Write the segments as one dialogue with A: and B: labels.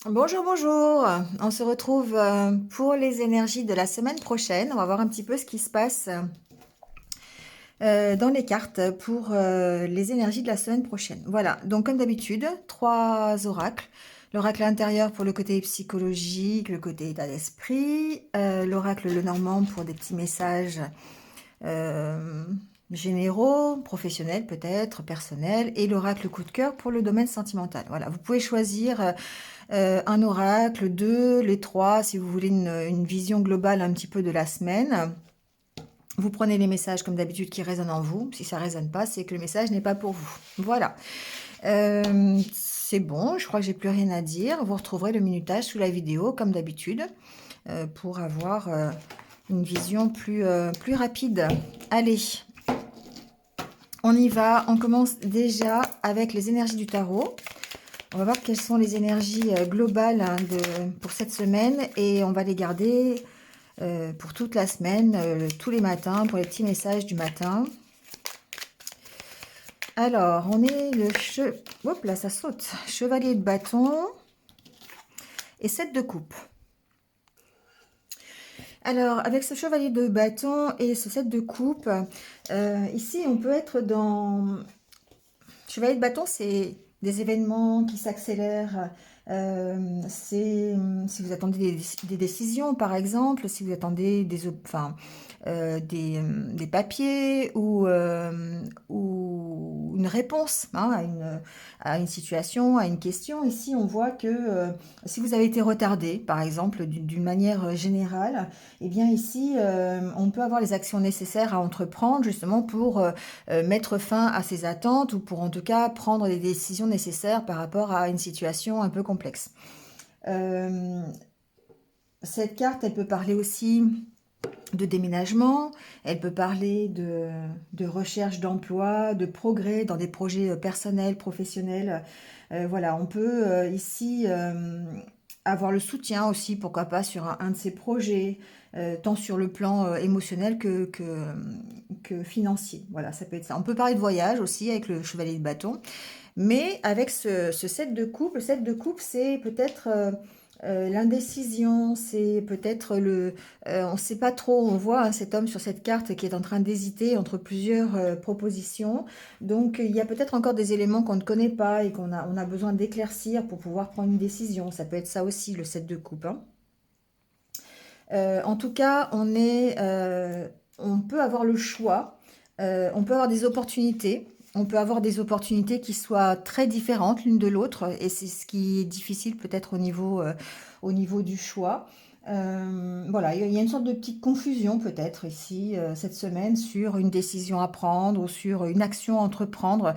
A: Bonjour, bonjour. On se retrouve pour les énergies de la semaine prochaine. On va voir un petit peu ce qui se passe dans les cartes pour les énergies de la semaine prochaine. Voilà, donc comme d'habitude, trois oracles. L'oracle intérieur pour le côté psychologique, le côté état d'esprit. L'oracle Lenormand pour des petits messages euh, généraux, professionnels peut-être, personnels. Et l'oracle coup de cœur pour le domaine sentimental. Voilà, vous pouvez choisir un oracle, deux, les trois, si vous voulez une vision globale un petit peu de la semaine. Vous prenez les messages comme d'habitude qui résonnent en vous. Si ça ne résonne pas, c'est que le message n'est pas pour vous. Voilà. C'est bon, je crois que j'ai plus rien à dire. Vous retrouverez le minutage sous la vidéo comme d'habitude pour avoir une vision plus rapide. Allez, on y va. On commence déjà avec les énergies du tarot. On va voir quelles sont les énergies globales pour cette semaine et on va les garder pour toute la semaine, tous les matins, pour les petits messages du matin. Alors, on est Hop là, ça saute. Chevalier de bâton et 7 de coupe. Alors, avec ce chevalier de bâton et ce 7 de coupe, ici, on peut être dans... Chevalier de bâton, c'est des événements qui s'accélèrent. C'est si vous attendez des décisions, par exemple, si vous attendez des papiers ou une réponse hein, à une situation, à une question. Ici, on voit que si vous avez été retardé, par exemple, d'une manière générale, eh bien ici, on peut avoir les actions nécessaires à entreprendre justement pour mettre fin à ses attentes ou pour en tout cas prendre les décisions nécessaires par rapport à une situation un peu complexe. Euh, cette carte, elle peut parler aussi de déménagement, elle peut parler de recherche d'emploi, de progrès dans des projets personnels, professionnels. Voilà, on peut ici avoir le soutien aussi, pourquoi pas, sur un de ces projets, tant sur le plan émotionnel que financier. Voilà, ça peut être ça. On peut parler de voyage aussi avec le chevalier de bâton, mais avec ce 7 de coupe, le 7 de coupe, c'est peut-être l'indécision, c'est peut-être on ne sait pas trop, on voit hein, cet homme sur cette carte qui est en train d'hésiter entre plusieurs propositions. Donc il y a peut-être encore des éléments qu'on ne connaît pas et on a besoin d'éclaircir pour pouvoir prendre une décision. Ça peut être ça aussi, le 7 de coupe. Hein. En tout cas, on peut avoir le choix, on peut avoir des opportunités. On peut avoir des opportunités qui soient très différentes l'une de l'autre, et c'est ce qui est difficile peut-être au niveau du choix. Voilà, il y a une sorte de petite confusion peut-être ici cette semaine sur une décision à prendre ou sur une action à entreprendre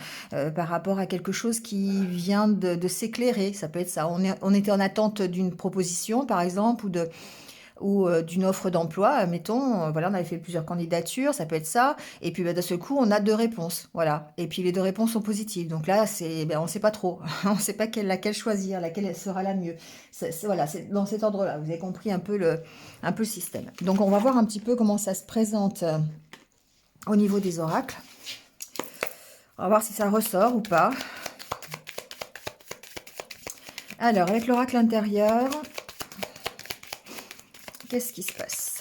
A: par rapport à quelque chose qui vient de s'éclairer. Ça peut être ça. On était en attente d'une proposition par exemple ou d'une offre d'emploi, mettons, voilà, on avait fait plusieurs candidatures, ça peut être ça, et puis bah, d'un seul coup, on a deux réponses, voilà, et puis les deux réponses sont positives, donc là, on ne sait pas trop, on ne sait pas laquelle choisir, laquelle sera la mieux, voilà, c'est dans cet ordre-là, vous avez compris un peu le système. Donc on va voir un petit peu comment ça se présente au niveau des oracles, on va voir si ça ressort ou pas. Alors, avec l'oracle intérieur, qu'est-ce qui se passe?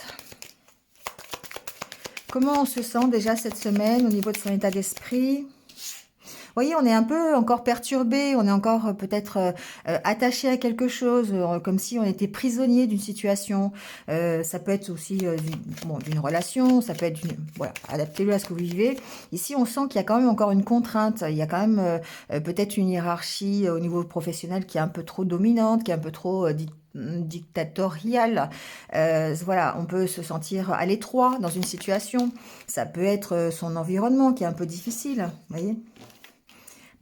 A: Comment on se sent déjà cette semaine au niveau de son état d'esprit? Vous voyez, on est un peu encore perturbé, on est encore peut-être attaché à quelque chose, comme si on était prisonnier d'une situation. Ça peut être aussi d'une relation, ça peut être voilà, adaptez-le à ce que vous vivez. Ici, on sent qu'il y a quand même encore une contrainte, il y a quand même peut-être une hiérarchie au niveau professionnel qui est un peu trop dominante, qui est un peu trop dictatoriale. Voilà, on peut se sentir à l'étroit dans une situation. Ça peut être son environnement qui est un peu difficile, vous voyez.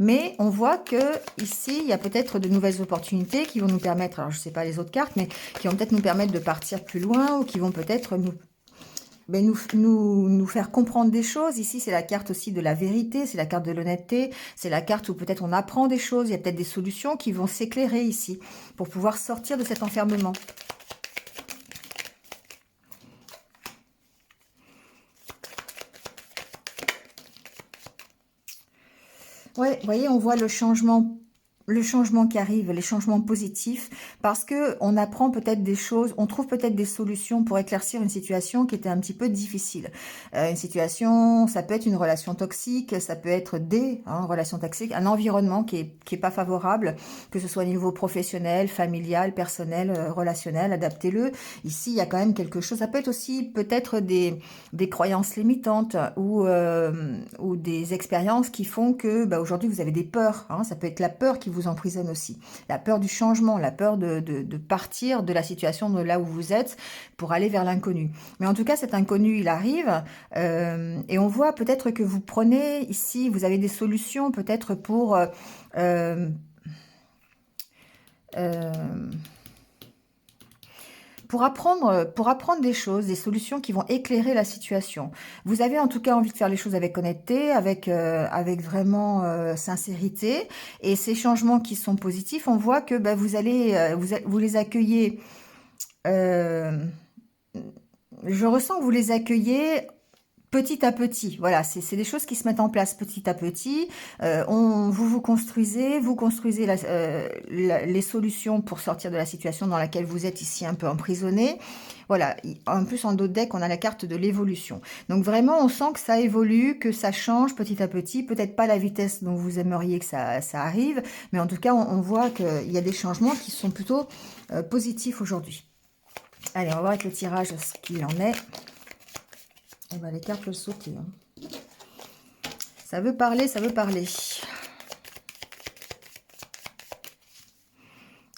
A: Mais on voit que ici, il y a peut-être de nouvelles opportunités qui vont nous permettre, alors je ne sais pas les autres cartes, mais qui vont peut-être nous permettre de partir plus loin ou qui vont peut-être nous faire comprendre des choses. Ici, c'est la carte aussi de la vérité, c'est la carte de l'honnêteté, c'est la carte où peut-être on apprend des choses, il y a peut-être des solutions qui vont s'éclairer ici pour pouvoir sortir de cet enfermement. Ouais, vous voyez, on voit le changement le changement qui arrive, les changements positifs, parce que on apprend peut-être des choses, on trouve peut-être des solutions pour éclaircir une situation qui était un petit peu difficile. Une situation, ça peut être une relation toxique, ça peut être des relations toxiques, un environnement qui est pas favorable, que ce soit au niveau professionnel, familial, personnel, relationnel, adaptez-le. Ici, il y a quand même quelque chose. Ça peut être aussi peut-être des croyances limitantes ou des expériences qui font que aujourd'hui vous avez des peurs. Ça peut être la peur qui vous emprisonne aussi. La peur du changement, la peur de partir de la situation de là où vous êtes pour aller vers l'inconnu. Mais en tout cas, cet inconnu, il arrive et on voit peut-être que vous prenez ici, vous avez des solutions peut-être euh, euh, pour apprendre des choses, des solutions qui vont éclairer la situation. Vous avez en tout cas envie de faire les choses avec honnêteté, avec vraiment sincérité. Et ces changements qui sont positifs, on voit que vous allez, vous les accueillez. euh, je ressens que vous les accueillez petit à petit. Voilà, c'est des choses qui se mettent en place petit à petit. Vous construisez les solutions pour sortir de la situation dans laquelle vous êtes ici un peu emprisonné. Voilà, en plus en dos de deck, on a la carte de l'évolution. Donc vraiment, on sent que ça évolue, que ça change petit à petit. Peut-être pas la vitesse dont vous aimeriez que ça arrive, mais en tout cas, on voit qu'il y a des changements qui sont plutôt positifs aujourd'hui. Allez, on va voir avec le tirage ce qu'il en est. Eh ben, les cartes le sauter. Ça veut parler, ça veut parler.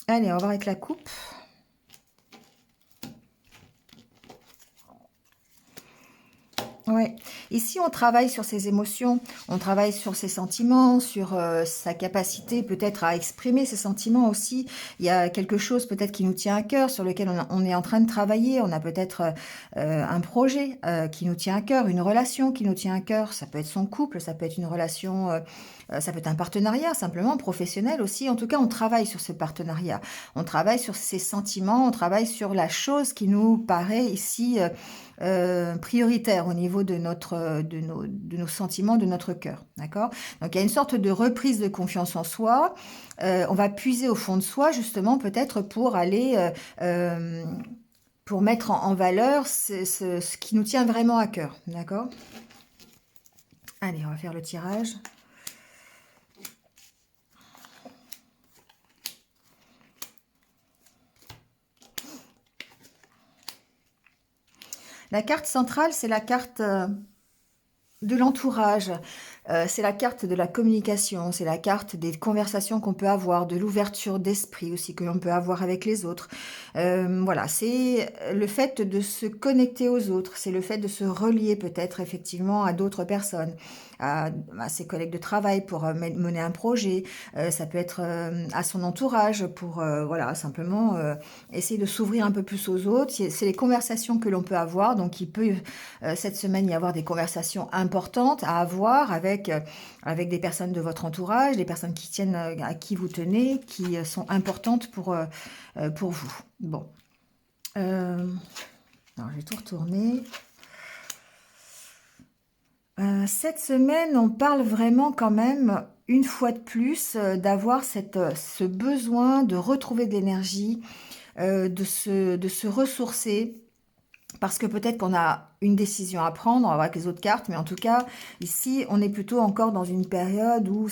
A: Allez, on va voir avec la coupe. Ouais. Ici, on travaille sur ses émotions, on travaille sur ses sentiments, sur sa capacité peut-être à exprimer ses sentiments aussi. Il y a quelque chose peut-être qui nous tient à cœur, sur lequel on est en train de travailler. On a peut-être un projet qui nous tient à cœur, une relation qui nous tient à cœur. Ça peut être son couple, ça peut être une relation, ça peut être un partenariat simplement, professionnel aussi. En tout cas, on travaille sur ce partenariat. On travaille sur ses sentiments, on travaille sur la chose qui nous paraît ici prioritaire au niveau de nos sentiments, de notre cœur, d'accord? Donc il y a une sorte de reprise de confiance en soi. On va puiser au fond de soi justement peut-être pour aller pour mettre en valeur ce qui nous tient vraiment à cœur, d'accord? Allez, on va faire le tirage. La carte centrale, c'est la carte de l'entourage, c'est la carte de la communication, c'est la carte des conversations qu'on peut avoir, de l'ouverture d'esprit aussi que l'on peut avoir avec les autres. Voilà, c'est le fait de se connecter aux autres, c'est le fait de se relier peut-être effectivement à d'autres personnes, à ses collègues de travail pour mener un projet, ça peut être à son entourage pour voilà, simplement essayer de s'ouvrir un peu plus aux autres. C'est les conversations que l'on peut avoir, donc il peut cette semaine y avoir des conversations importantes à avoir avec des personnes de votre entourage, des personnes qui tiennent à qui vous tenez, qui sont importantes pour vous. Bon. Alors, je vais tout retourner. Cette semaine, on parle vraiment quand même, une fois de plus, d'avoir ce besoin de retrouver de l'énergie, de se ressourcer, parce que peut-être qu'on a une décision à prendre, on va voir avec les autres cartes, mais en tout cas, ici, on est plutôt encore dans une période où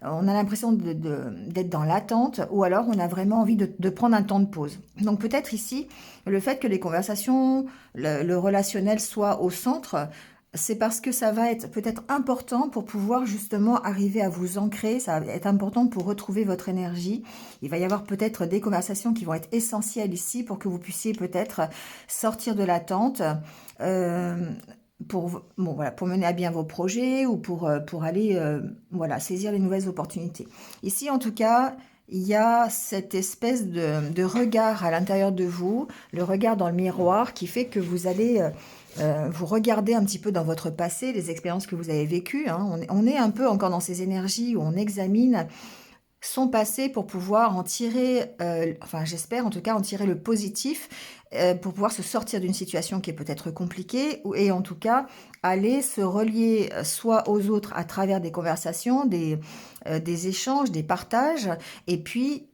A: on a l'impression d'être dans l'attente, ou alors on a vraiment envie de prendre un temps de pause. Donc peut-être ici, le fait que les conversations, le relationnel soit au centre, c'est parce que ça va être peut-être important pour pouvoir justement arriver à vous ancrer, ça va être important pour retrouver votre énergie. Il va y avoir peut-être des conversations qui vont être essentielles ici pour que vous puissiez peut-être sortir de l'attente pour mener à bien vos projets ou pour aller voilà, saisir les nouvelles opportunités. Ici, en tout cas, il y a cette espèce de regard à l'intérieur de vous, le regard dans le miroir qui fait que vous allez vous regarder un petit peu dans votre passé, les expériences que vous avez vécues. On est un peu encore dans ces énergies où on examine son passé pour pouvoir en tirer, enfin j'espère en tout cas en tirer le positif, pour pouvoir se sortir d'une situation qui est peut-être compliquée, et en tout cas aller se relier soit aux autres à travers des conversations, des échanges, des partages, et puis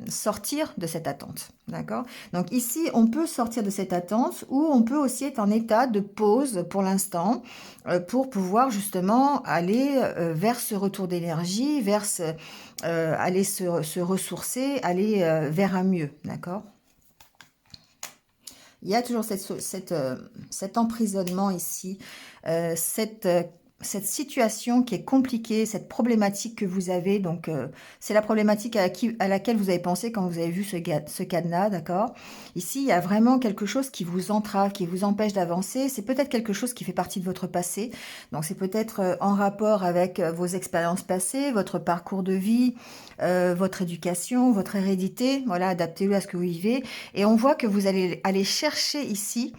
A: sortir de cette attente. D'accord? Donc ici, on peut sortir de cette attente ou on peut aussi être en état de pause pour l'instant pour pouvoir justement aller vers ce retour d'énergie, aller se ressourcer, aller vers un mieux. D'accord? Il y a toujours cet emprisonnement ici, cette cette situation qui est compliquée, cette problématique que vous avez. Donc, c'est la problématique à laquelle vous avez pensé quand vous avez vu ce cadenas, d'accord? Ici, il y a vraiment quelque chose qui vous entrave, qui vous empêche d'avancer. C'est peut-être quelque chose qui fait partie de votre passé. Donc, c'est peut-être en rapport avec vos expériences passées, votre parcours de vie, votre éducation, votre hérédité. Voilà, adaptez-le à ce que vous vivez. Et on voit que vous allez aller chercher ici,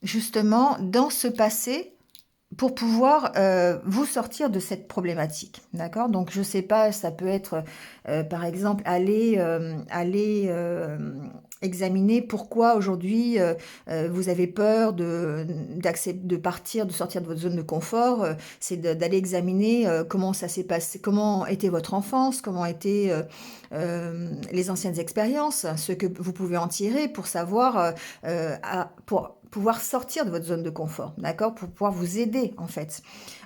A: justement, dans ce passé, pour pouvoir vous sortir de cette problématique, d'accord? Donc je sais pas, ça peut être par exemple aller examiner pourquoi aujourd'hui vous avez peur de partir, de sortir de votre zone de confort. C'est d'aller examiner comment ça s'est passé, comment était votre enfance, comment étaient les anciennes expériences, ce que vous pouvez en tirer pour savoir pour pouvoir sortir de votre zone de confort, d'accord? Pour pouvoir vous aider, en fait.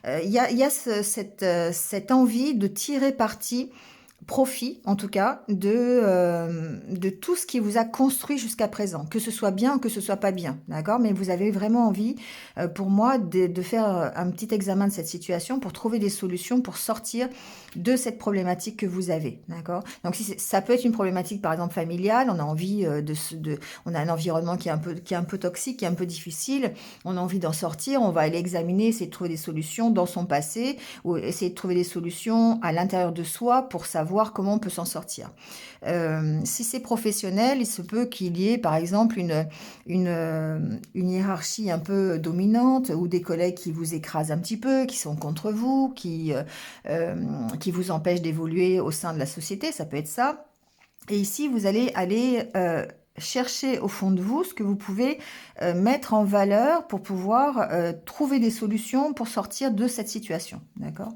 A: Il y a cette envie de tirer parti, profit, en tout cas, de tout ce qui vous a construit jusqu'à présent, que ce soit bien ou que ce soit pas bien, d'accord? Mais vous avez vraiment envie, pour moi, de faire un petit examen de cette situation pour trouver des solutions pour sortir de cette problématique que vous avez, d'accord? Donc, si ça peut être une problématique, par exemple, familiale, on a envie on a un environnement qui est un peu toxique, qui est un peu difficile, on a envie d'en sortir, on va aller examiner, essayer de trouver des solutions dans son passé, ou essayer de trouver des solutions à l'intérieur de soi pour savoir comment on peut s'en sortir. Si c'est professionnel, il se peut qu'il y ait par exemple une hiérarchie un peu dominante ou des collègues qui vous écrasent un petit peu, qui sont contre vous, qui vous empêchent d'évoluer au sein de la société, ça peut être ça. Et ici, vous allez aller chercher au fond de vous ce que vous pouvez mettre en valeur pour pouvoir trouver des solutions pour sortir de cette situation. D'accord?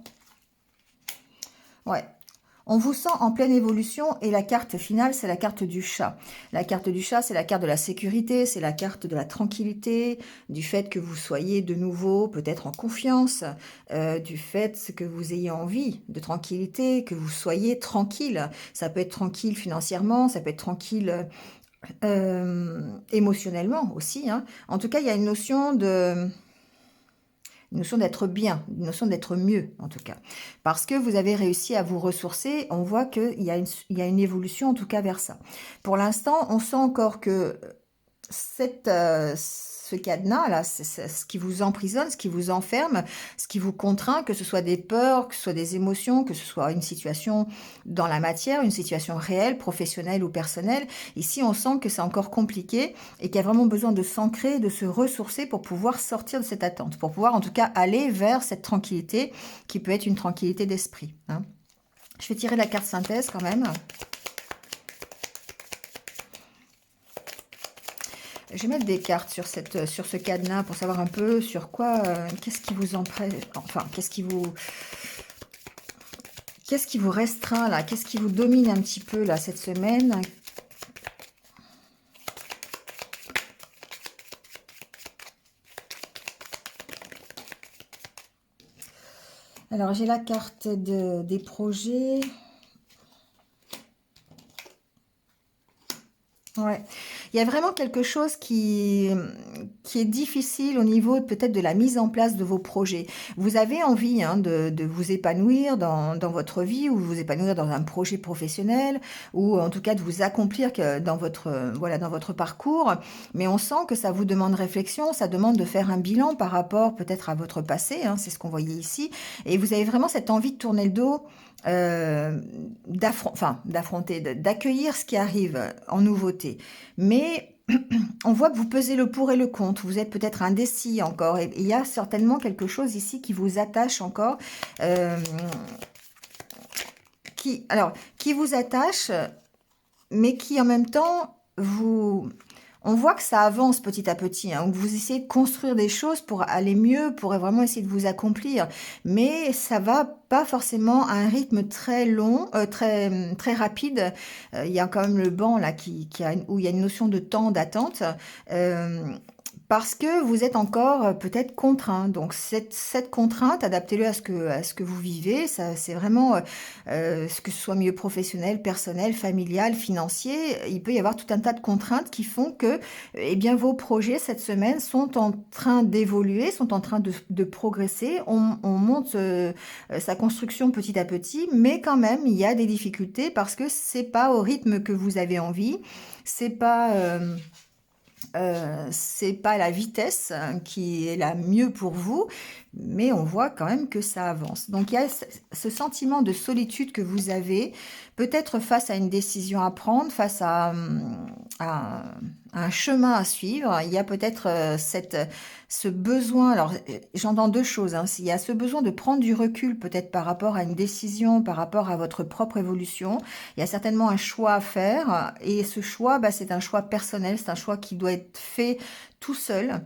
A: Ouais. On vous sent en pleine évolution et la carte finale, c'est la carte du chat. La carte du chat, c'est la carte de la sécurité, c'est la carte de la tranquillité, du fait que vous soyez de nouveau peut-être en confiance, du fait que vous ayez envie de tranquillité, que vous soyez tranquille. Ça peut être tranquille financièrement, ça peut être tranquille émotionnellement aussi, hein. En tout cas, il y a une notion d'être bien, une notion d'être mieux en tout cas. Parce que vous avez réussi à vous ressourcer, on voit qu'il il y a une évolution en tout cas vers ça. Pour l'instant, on sent encore que ce cadenas-là, c'est ce qui vous emprisonne, ce qui vous enferme, ce qui vous contraint, que ce soit des peurs, que ce soit des émotions, que ce soit une situation dans la matière, une situation réelle, professionnelle ou personnelle. Ici, on sent que c'est encore compliqué et qu'il y a vraiment besoin de s'ancrer, de se ressourcer pour pouvoir sortir de cette attente, pour pouvoir en tout cas aller vers cette tranquillité qui peut être une tranquillité d'esprit, hein. Je vais tirer la carte synthèse quand même. Je vais mettre des cartes sur ce cadenas pour savoir un peu sur quoi, qu'est-ce qui vous empêche, enfin, qu'est-ce qui vous restreint là, qu'est-ce qui vous domine un petit peu là cette semaine. Alors, j'ai la carte des projets. Ouais. Il y a vraiment quelque chose qui est difficile au niveau peut-être de la mise en place de vos projets. Vous avez envie hein, de vous épanouir dans votre vie ou vous épanouir dans un projet professionnel ou en tout cas de vous accomplir dans voilà, dans votre parcours. Mais on sent que ça vous demande réflexion, ça demande de faire un bilan par rapport peut-être à votre passé, hein, c'est ce qu'on voyait ici. Et vous avez vraiment cette envie de tourner le dos, d'affronter, d'accueillir ce qui arrive en nouveauté. Mais on voit que vous pesez le pour et le contre. Vous êtes peut-être indécis encore. Et il y a certainement quelque chose ici qui vous attache encore, qui vous attache, mais qui en même temps vous... On voit que ça avance petit à petit, hein, que vous essayez de construire des choses pour aller mieux, pour vraiment essayer de vous accomplir, mais ça va pas forcément à un rythme très long, très rapide. Il y a quand même le banc là où il y a une notion de temps d'attente. Euh, Parce que vous êtes encore peut-être contraint. Donc cette contrainte, adaptez-le à ce que vous vivez. Ça, c'est vraiment ce que ce soit milieu professionnel, personnel, familial, financier. Il peut y avoir tout un tas de contraintes qui font que eh bien, vos projets cette semaine sont en train d'évoluer, sont en train de progresser. On monte sa construction petit à petit, mais quand même, il y a des difficultés parce que c'est pas au rythme que vous avez envie. C'est pas... c'est pas la vitesse qui est la mieux pour vous, mais on voit quand même que ça avance. Donc il y a ce sentiment de solitude que vous avez, peut-être face à une décision à prendre, face à un chemin à suivre. Il y a peut-être ce besoin, alors j'entends deux choses, hein. Il y a ce besoin de prendre du recul peut-être par rapport à une décision, par rapport à votre propre évolution. Il y a certainement un choix à faire et ce choix, bah, c'est un choix personnel, c'est un choix qui doit être fait tout seul.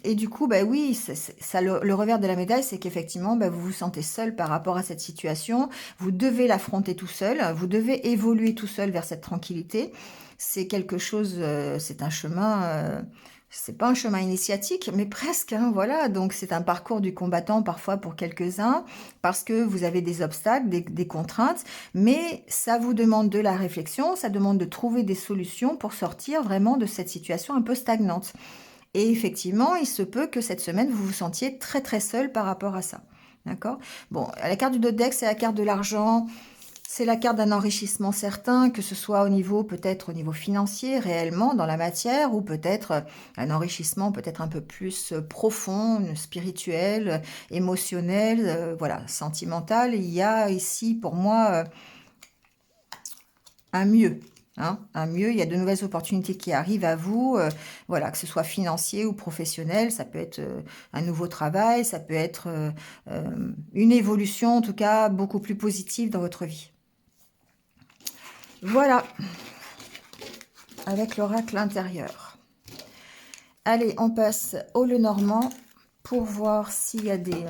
A: Et du coup, bah oui, ça, le revers de la médaille, c'est qu'effectivement, bah, vous vous sentez seul par rapport à cette situation. Vous devez l'affronter tout seul, vous devez évoluer tout seul vers cette tranquillité. C'est quelque chose, c'est un chemin, c'est pas un chemin initiatique, mais presque, hein, voilà. Donc c'est un parcours du combattant parfois pour quelques-uns, parce que vous avez des obstacles, des contraintes, mais ça vous demande de la réflexion, ça demande de trouver des solutions pour sortir vraiment de cette situation un peu stagnante. Et effectivement, il se peut que cette semaine, vous vous sentiez très très seul par rapport à ça. D'accord? Bon, la carte du Dodex, c'est la carte de l'argent. C'est la carte d'un enrichissement certain, que ce soit au niveau, peut-être au niveau financier, réellement, dans la matière, ou peut-être un enrichissement peut-être un peu plus profond, spirituel, émotionnel, voilà, sentimental. Il y a ici, pour moi, un mieux. Hein, un mieux, il y a de nouvelles opportunités qui arrivent à vous, voilà, que ce soit financier ou professionnel, ça peut être un nouveau travail, ça peut être une évolution, en tout cas, beaucoup plus positive dans votre vie. Voilà, avec l'oracle intérieur. Allez, on passe au Lenormand pour voir s'il y a des...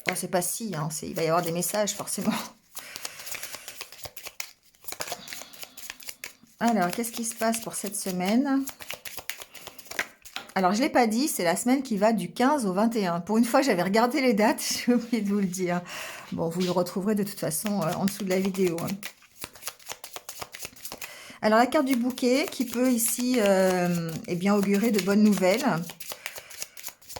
A: Bon, c'est pas si, hein, il va y avoir des messages forcément. Alors, qu'est-ce qui se passe pour cette semaine? Alors, je ne l'ai pas dit, c'est la semaine qui va du 15 au 21. Pour une fois, j'avais regardé les dates, j'ai oublié de vous le dire. Bon, vous le retrouverez de toute façon en dessous de la vidéo. Hein. Alors, la carte du bouquet qui peut ici eh bien, augurer de bonnes nouvelles,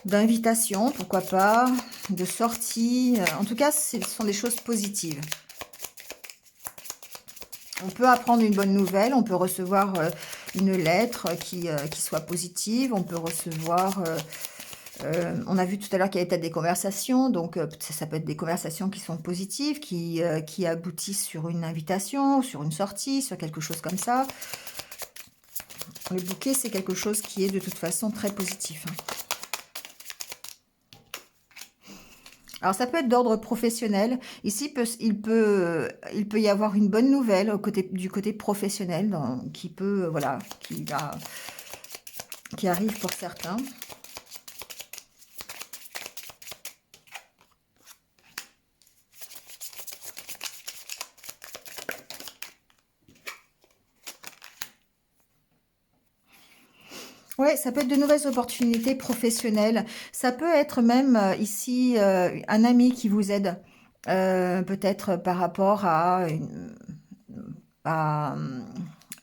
A: d'invitation, pourquoi pas, de sortie. En tout cas, ce sont des choses positives. On peut apprendre une bonne nouvelle, on peut recevoir une lettre qui soit positive, on peut recevoir... on a vu tout à l'heure qu'il y avait peut-être des conversations, donc ça peut être des conversations qui sont positives, qui aboutissent sur une invitation, sur une sortie, sur quelque chose comme ça. Le bouquet, c'est quelque chose qui est de toute façon très positif. Hein. Alors, ça peut être d'ordre professionnel. Ici, il peut y avoir une bonne nouvelle du côté professionnel qui peut, voilà, qui arrive pour certains. Ouais, ça peut être de nouvelles opportunités professionnelles. Ça peut être même ici un ami qui vous aide, peut-être par rapport à,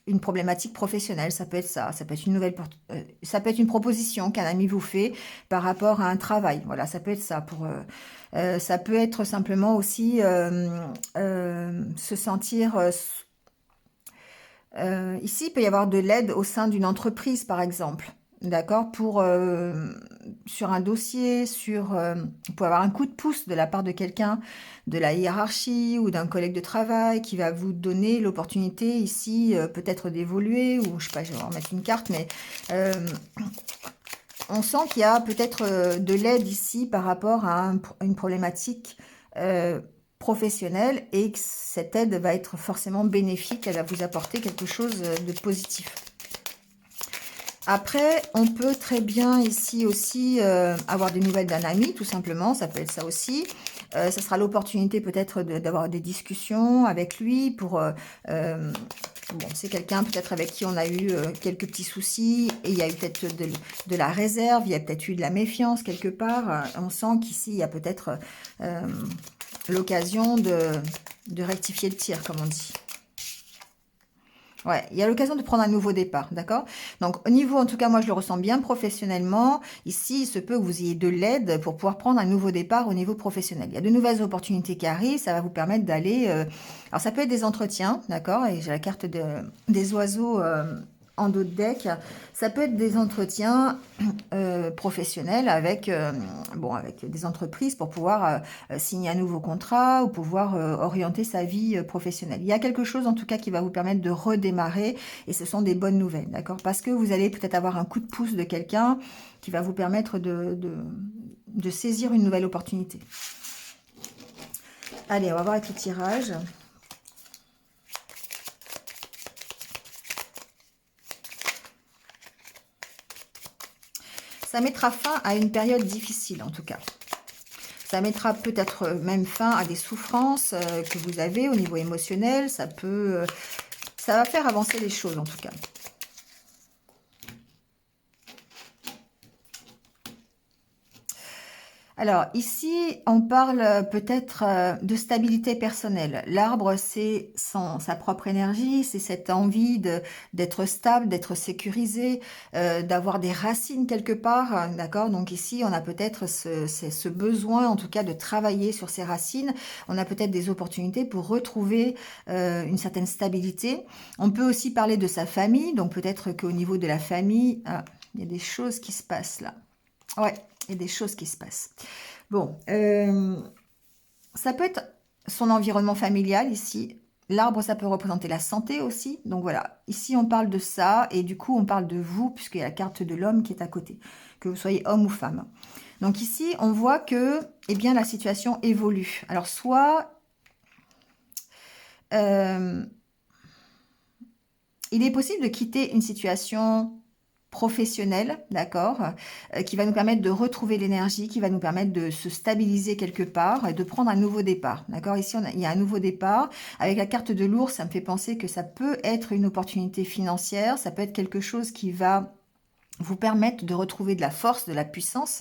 A: une problématique professionnelle. Ça peut être ça. Ça peut être une ça peut être une proposition qu'un ami vous fait par rapport à un travail. Voilà, ça peut être ça. Ça peut être simplement aussi se sentir ici, il peut y avoir de l'aide au sein d'une entreprise, par exemple. D'accord? Sur un dossier, pour avoir un coup de pouce de la part de quelqu'un de la hiérarchie ou d'un collègue de travail qui va vous donner l'opportunité ici, peut-être d'évoluer, ou je sais pas, je vais en remettre une carte, mais euh, on sent qu'il y a peut-être de l'aide ici par rapport à une problématique professionnelle et que cette aide va être forcément bénéfique, elle va vous apporter quelque chose de positif. Après, on peut très bien ici aussi avoir des nouvelles d'un ami, tout simplement, ça peut être ça aussi. Ça sera l'opportunité peut-être d'avoir des discussions avec lui pour... bon, c'est quelqu'un peut-être avec qui on a eu quelques petits soucis et il y a eu peut-être de la réserve, il y a peut-être eu de la méfiance quelque part. On sent qu'ici, il y a peut-être l'occasion de rectifier le tir, comme on dit. Ouais, il y a l'occasion de prendre un nouveau départ, d'accord? Donc, au niveau, en tout cas, moi, je le ressens bien professionnellement. Ici, il se peut que vous ayez de l'aide pour pouvoir prendre un nouveau départ au niveau professionnel. Il y a de nouvelles opportunités qui arrivent, ça va vous permettre d'aller... alors, ça peut être des entretiens, d'accord? Et j'ai la carte des oiseaux en dos de deck. Ça peut être des entretiens professionnels avec, bon, avec des entreprises pour pouvoir signer un nouveau contrat ou pouvoir orienter sa vie professionnelle. Il y a quelque chose en tout cas qui va vous permettre de redémarrer et ce sont des bonnes nouvelles, d'accord? Parce que vous allez peut-être avoir un coup de pouce de quelqu'un qui va vous permettre de saisir une nouvelle opportunité. Allez, on va voir avec le tirage. Ça mettra fin à une période difficile en tout cas. Ça mettra peut-être même fin à des souffrances que vous avez au niveau émotionnel. Ça va faire avancer les choses en tout cas. Alors ici, on parle peut-être de stabilité personnelle. L'arbre, c'est sa propre énergie, c'est cette envie d'être stable, d'être sécurisé, d'avoir des racines quelque part, d'accord? Donc ici, on a peut-être ce besoin, en tout cas, de travailler sur ses racines. On a peut-être des opportunités pour retrouver une certaine stabilité. On peut aussi parler de sa famille, donc peut-être qu'au niveau de la famille, il y a des choses qui se passent là. Ouais, il y a des choses qui se passent. Bon, ça peut être son environnement familial ici. L'arbre, ça peut représenter la santé aussi. Donc voilà, ici on parle de ça et du coup on parle de vous puisqu'il y a la carte de l'homme qui est à côté, que vous soyez homme ou femme. Donc ici, on voit que eh bien, la situation évolue. Alors soit... il est possible de quitter une situation professionnelle, d'accord, qui va nous permettre de retrouver l'énergie, qui va nous permettre de se stabiliser quelque part et de prendre un nouveau départ, d'accord. Ici, il y a un nouveau départ. Avec la carte de l'ours, ça me fait penser que ça peut être une opportunité financière, ça peut être quelque chose qui va vous permettre de retrouver de la force, de la puissance.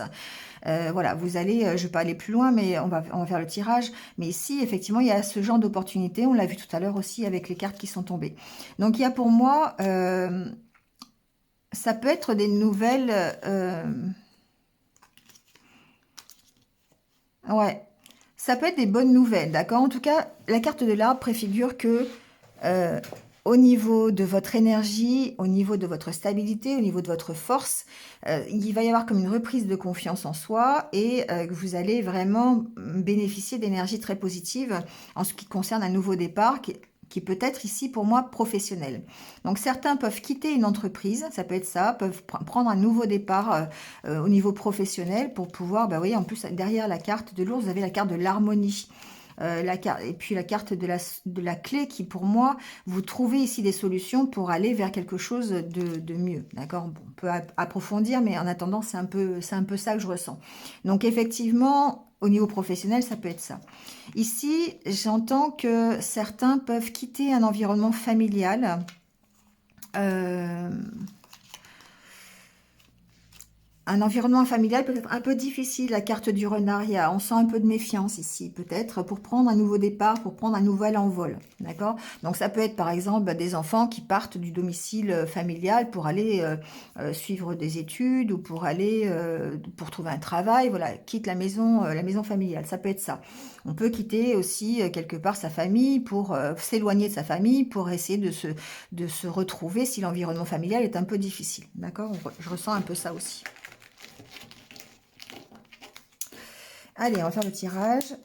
A: Voilà, vous allez, je ne vais pas aller plus loin, mais on va faire le tirage. Mais ici, effectivement, il y a ce genre d'opportunité. On l'a vu tout à l'heure aussi avec les cartes qui sont tombées. Donc, il y a pour moi... ça peut être des nouvelles... ouais, ça peut être des bonnes nouvelles, d'accord? En tout cas, la carte de l'arbre préfigure que euh, au niveau de votre énergie, au niveau de votre stabilité, au niveau de votre force, il va y avoir comme une reprise de confiance en soi et que vous allez vraiment bénéficier d'énergie très positive en ce qui concerne un nouveau départ qui peut être ici pour moi professionnel. Donc certains peuvent quitter une entreprise, ça peut être ça, peuvent prendre un nouveau départ au niveau professionnel pour pouvoir, bah oui, en plus derrière la carte de l'ours, vous avez la carte de l'harmonie. Et puis la carte de la clé qui pour moi, vous trouvez ici des solutions pour aller vers quelque chose de mieux. D'accord? Bon, on peut approfondir, mais en attendant, c'est un peu ça que je ressens. Donc effectivement, au niveau professionnel, ça peut être ça. Ici, j'entends que certains peuvent quitter un environnement familial. Euh, Un environnement familial peut-être un peu difficile, la carte du renard, on sent un peu de méfiance ici, peut-être, pour prendre un nouveau départ, pour prendre un nouvel envol, d'accord? Donc ça peut être par exemple des enfants qui partent du domicile familial pour aller suivre des études ou pour aller, pour trouver un travail, voilà, quitte la maison familiale, ça peut être ça. On peut quitter aussi quelque part sa famille pour s'éloigner de sa famille, pour essayer de se retrouver si l'environnement familial est un peu difficile, d'accord? Je ressens un peu ça aussi. Allez, on va faire le tirage.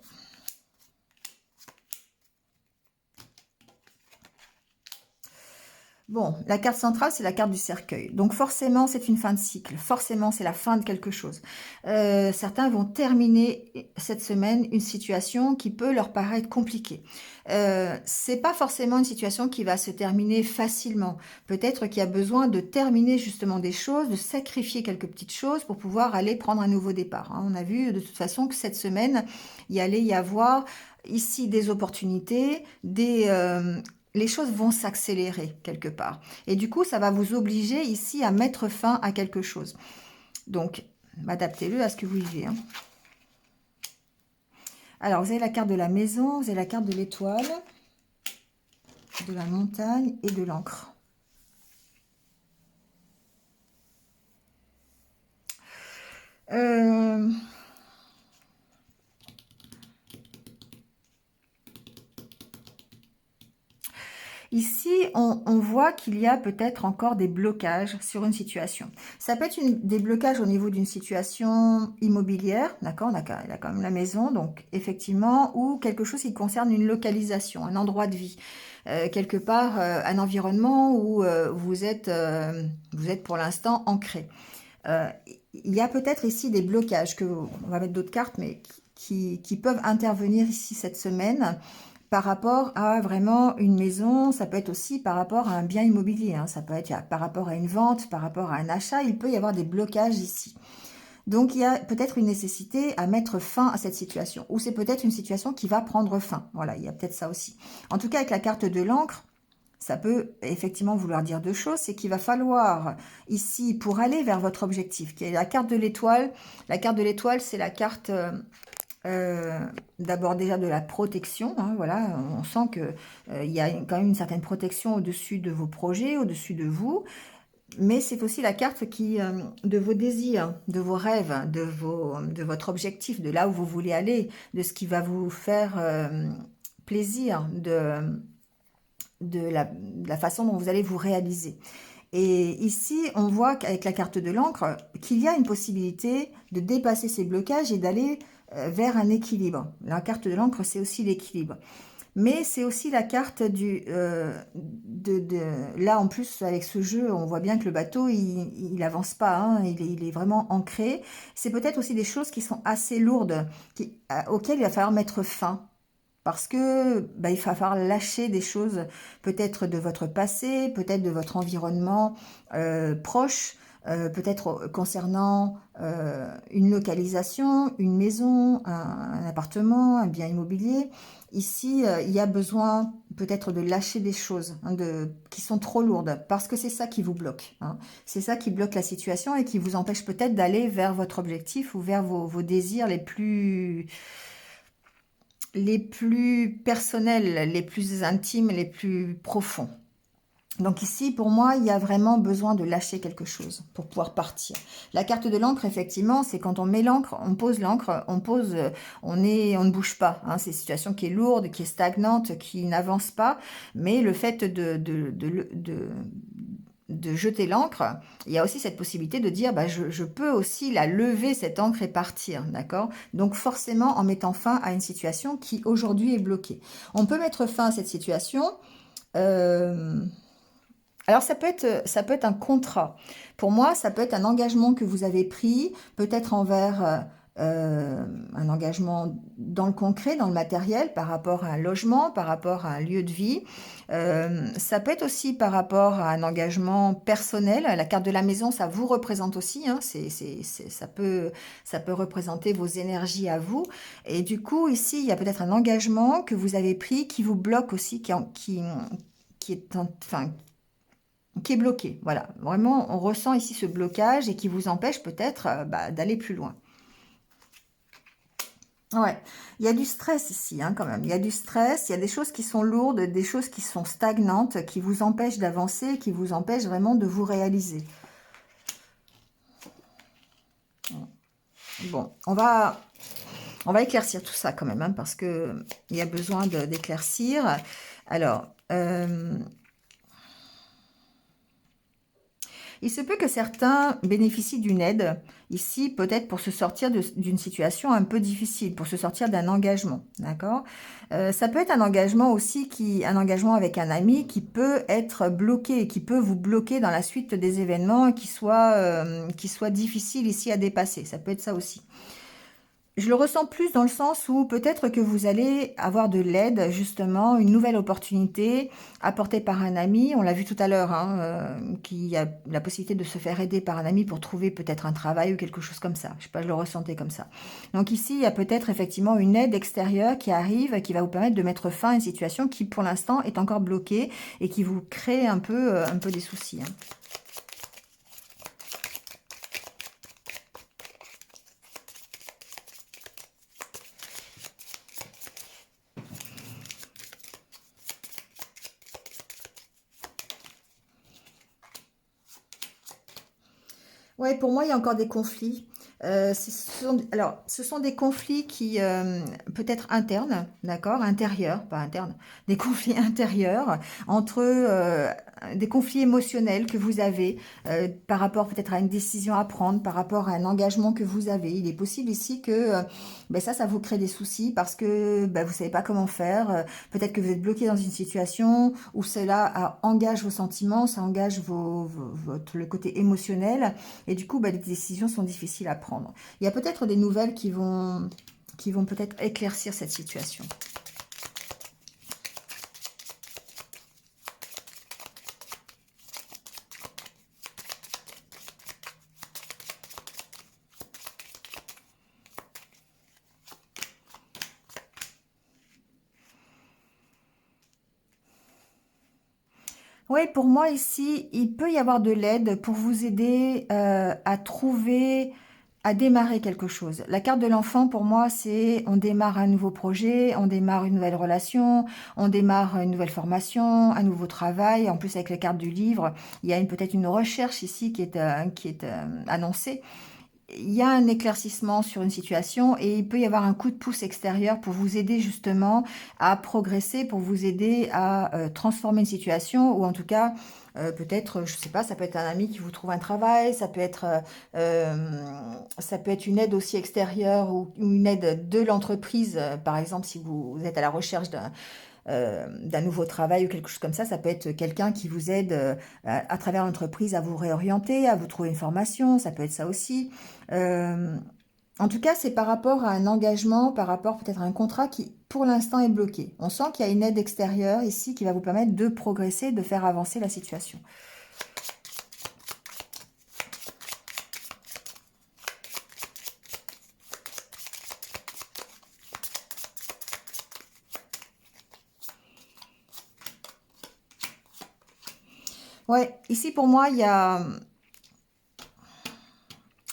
A: Bon, la carte centrale, c'est la carte du cercueil. Donc forcément, c'est une fin de cycle. Forcément, c'est la fin de quelque chose. Certains vont terminer cette semaine une situation qui peut leur paraître compliquée. C'est pas forcément une situation qui va se terminer facilement. Peut-être qu'il y a besoin de terminer justement des choses, de sacrifier quelques petites choses pour pouvoir aller prendre un nouveau départ, hein. On a vu de toute façon que cette semaine, il allait y avoir ici des opportunités, les choses vont s'accélérer quelque part. Et du coup, ça va vous obliger ici à mettre fin à quelque chose. Donc, adaptez-le à ce que vous vivez, hein. Alors, vous avez la carte de la maison, vous avez la carte de l'étoile, de la montagne et de l'encre. Ici, on voit qu'il y a peut-être encore des blocages sur une situation. Ça peut être des blocages au niveau d'une situation immobilière, d'accord, il a quand même la maison, donc effectivement, ou quelque chose qui concerne une localisation, un endroit de vie. Quelque part, un environnement où vous êtes pour l'instant ancré. Il y a peut-être ici des blocages, on va mettre d'autres cartes, mais qui peuvent intervenir ici cette semaine, par rapport à vraiment une maison. Ça peut être aussi par rapport à un bien immobilier, hein. Ça peut être par rapport à une vente, par rapport à un achat. Il peut y avoir des blocages ici. Donc, il y a peut-être une nécessité à mettre fin à cette situation. Ou c'est peut-être une situation qui va prendre fin. Voilà, il y a peut-être ça aussi. En tout cas, avec la carte de l'encre, ça peut effectivement vouloir dire deux choses. C'est qu'il va falloir ici, pour aller vers votre objectif, qui est la carte de l'étoile. La carte de l'étoile, c'est la carte... d'abord déjà de la protection, hein, voilà, on sent que il y a quand même une certaine protection au-dessus de vos projets, au-dessus de vous, mais c'est aussi la carte de vos désirs, de vos rêves, de votre objectif, de là où vous voulez aller, de ce qui va vous faire plaisir, de la façon dont vous allez vous réaliser. Et ici, on voit qu'avec la carte de l'encre, qu'il y a une possibilité de dépasser ces blocages et d'aller vers un équilibre. La carte de l'encre, c'est aussi l'équilibre. Mais c'est aussi la carte là, en plus, avec ce jeu, on voit bien que le bateau, il avance pas, hein, il est vraiment ancré. C'est peut-être aussi des choses qui sont assez lourdes, auxquelles il va falloir mettre fin. Parce que il va falloir lâcher des choses, peut-être de votre passé, peut-être de votre environnement proche, peut-être concernant une localisation, une maison, un appartement, un bien immobilier. Ici, il y a besoin peut-être de lâcher des choses, hein, qui sont trop lourdes, parce que c'est ça qui vous bloque, hein. C'est ça qui bloque la situation et qui vous empêche peut-être d'aller vers votre objectif ou vers vos désirs les plus personnels, les plus intimes, les plus profonds. Donc ici, pour moi, il y a vraiment besoin de lâcher quelque chose pour pouvoir partir. La carte de l'encre, effectivement, c'est quand on met l'encre, on pose l'encre, on ne bouge pas, hein. C'est une situation qui est lourde, qui est stagnante, qui n'avance pas. Mais le fait de jeter l'encre, il y a aussi cette possibilité de dire je peux aussi la lever, cette encre, et partir, d'accord? Donc forcément en mettant fin à une situation qui aujourd'hui est bloquée. On peut mettre fin à cette situation. Alors ça peut être un contrat. Pour moi, ça peut être un engagement que vous avez pris, peut-être envers un engagement dans le concret, dans le matériel, par rapport à un logement, par rapport à un lieu de vie. Ça peut être aussi par rapport à un engagement personnel. La carte de la maison, ça vous représente aussi, hein. Ça peut représenter vos énergies à vous. Et du coup, ici, il y a peut-être un engagement que vous avez pris qui vous bloque aussi, qui est bloqué. Voilà, vraiment, on ressent ici ce blocage et qui vous empêche peut-être d'aller plus loin. Ouais, il y a du stress ici, hein, quand même. Il y a du stress, il y a des choses qui sont lourdes, des choses qui sont stagnantes, qui vous empêchent d'avancer, qui vous empêchent vraiment de vous réaliser. Bon, on va éclaircir tout ça quand même, hein, parce que il y a besoin d'éclaircir. Alors, Il se peut que certains bénéficient d'une aide, ici peut-être pour se sortir d'une situation un peu difficile, pour se sortir d'un engagement, d'accord? Ça peut être un engagement aussi, un engagement avec un ami qui peut être bloqué, qui peut vous bloquer dans la suite des événements et qui soit difficile ici à dépasser. Ça peut être ça aussi. Je le ressens plus dans le sens où peut-être que vous allez avoir de l'aide, justement, une nouvelle opportunité apportée par un ami. On l'a vu tout à l'heure, hein, qui a la possibilité de se faire aider par un ami pour trouver peut-être un travail ou quelque chose comme ça. Je sais pas, je le ressentais comme ça. Donc ici, il y a peut-être effectivement une aide extérieure qui arrive, qui va vous permettre de mettre fin à une situation qui, pour l'instant, est encore bloquée et qui vous crée un peu des soucis, hein. Ouais, pour moi, il y a encore des conflits. Alors, ce sont des conflits qui, peut-être internes, d'accord, intérieurs, pas internes, des conflits intérieurs entre des conflits émotionnels que vous avez par rapport peut-être à une décision à prendre, par rapport à un engagement que vous avez. Il est possible ici que ben ça vous crée des soucis parce que ben, vous savez pas comment faire. Peut-être que vous êtes bloqué dans une situation où cela engage vos sentiments, ça engage le côté émotionnel. Et du coup, bah, les décisions sont difficiles à prendre. Il y a peut-être des nouvelles qui vont peut-être éclaircir cette situation. Oui, pour moi ici, il peut y avoir de l'aide pour vous aider à trouver, à démarrer quelque chose. La carte de l'enfant, pour moi, c'est on démarre un nouveau projet, on démarre une nouvelle relation, on démarre une nouvelle formation, un nouveau travail. En plus, avec les cartes du livre, il y a peut-être une recherche ici qui est annoncée. Il y a un éclaircissement sur une situation et il peut y avoir un coup de pouce extérieur pour vous aider justement à progresser, pour vous aider à transformer une situation ou en tout cas peut-être, je sais pas, ça peut être un ami qui vous trouve un travail, ça peut être une aide aussi extérieure ou une aide de l'entreprise, par exemple si vous êtes à la recherche d'un nouveau travail ou quelque chose comme ça peut être quelqu'un qui vous aide à travers l'entreprise à vous réorienter, à vous trouver une formation, ça peut être ça aussi. Euh, en tout cas, c'est par rapport à un engagement, par rapport peut-être à un contrat qui, pour l'instant, est bloqué. On sent qu'il y a une aide extérieure ici qui va vous permettre de progresser, de faire avancer la situation. Ouais, ici pour moi, il y a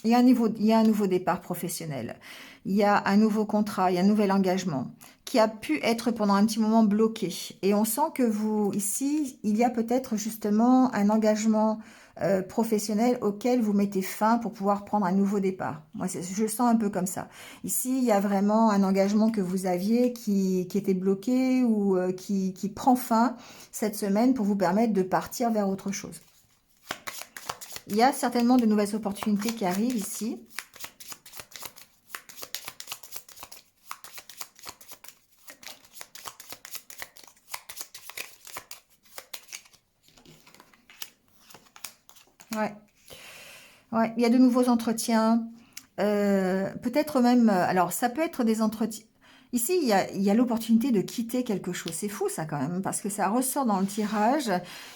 A: un nouveau départ professionnel. Il y a un nouveau contrat, il y a un nouvel engagement qui a pu être pendant un petit moment bloqué. Et on sent que vous, ici, il y a peut-être justement un engagement professionnel auquel vous mettez fin pour pouvoir prendre un nouveau départ. Moi, je le sens un peu comme ça. Ici, il y a vraiment un engagement que vous aviez qui était bloqué ou qui prend fin cette semaine pour vous permettre de partir vers autre chose. Il y a certainement de nouvelles opportunités qui arrivent ici. Ouais, ouais, il y a de nouveaux entretiens. Peut-être même, alors ça peut être des entretiens. Ici, il y a l'opportunité de quitter quelque chose. C'est fou ça quand même, parce que ça ressort dans le tirage.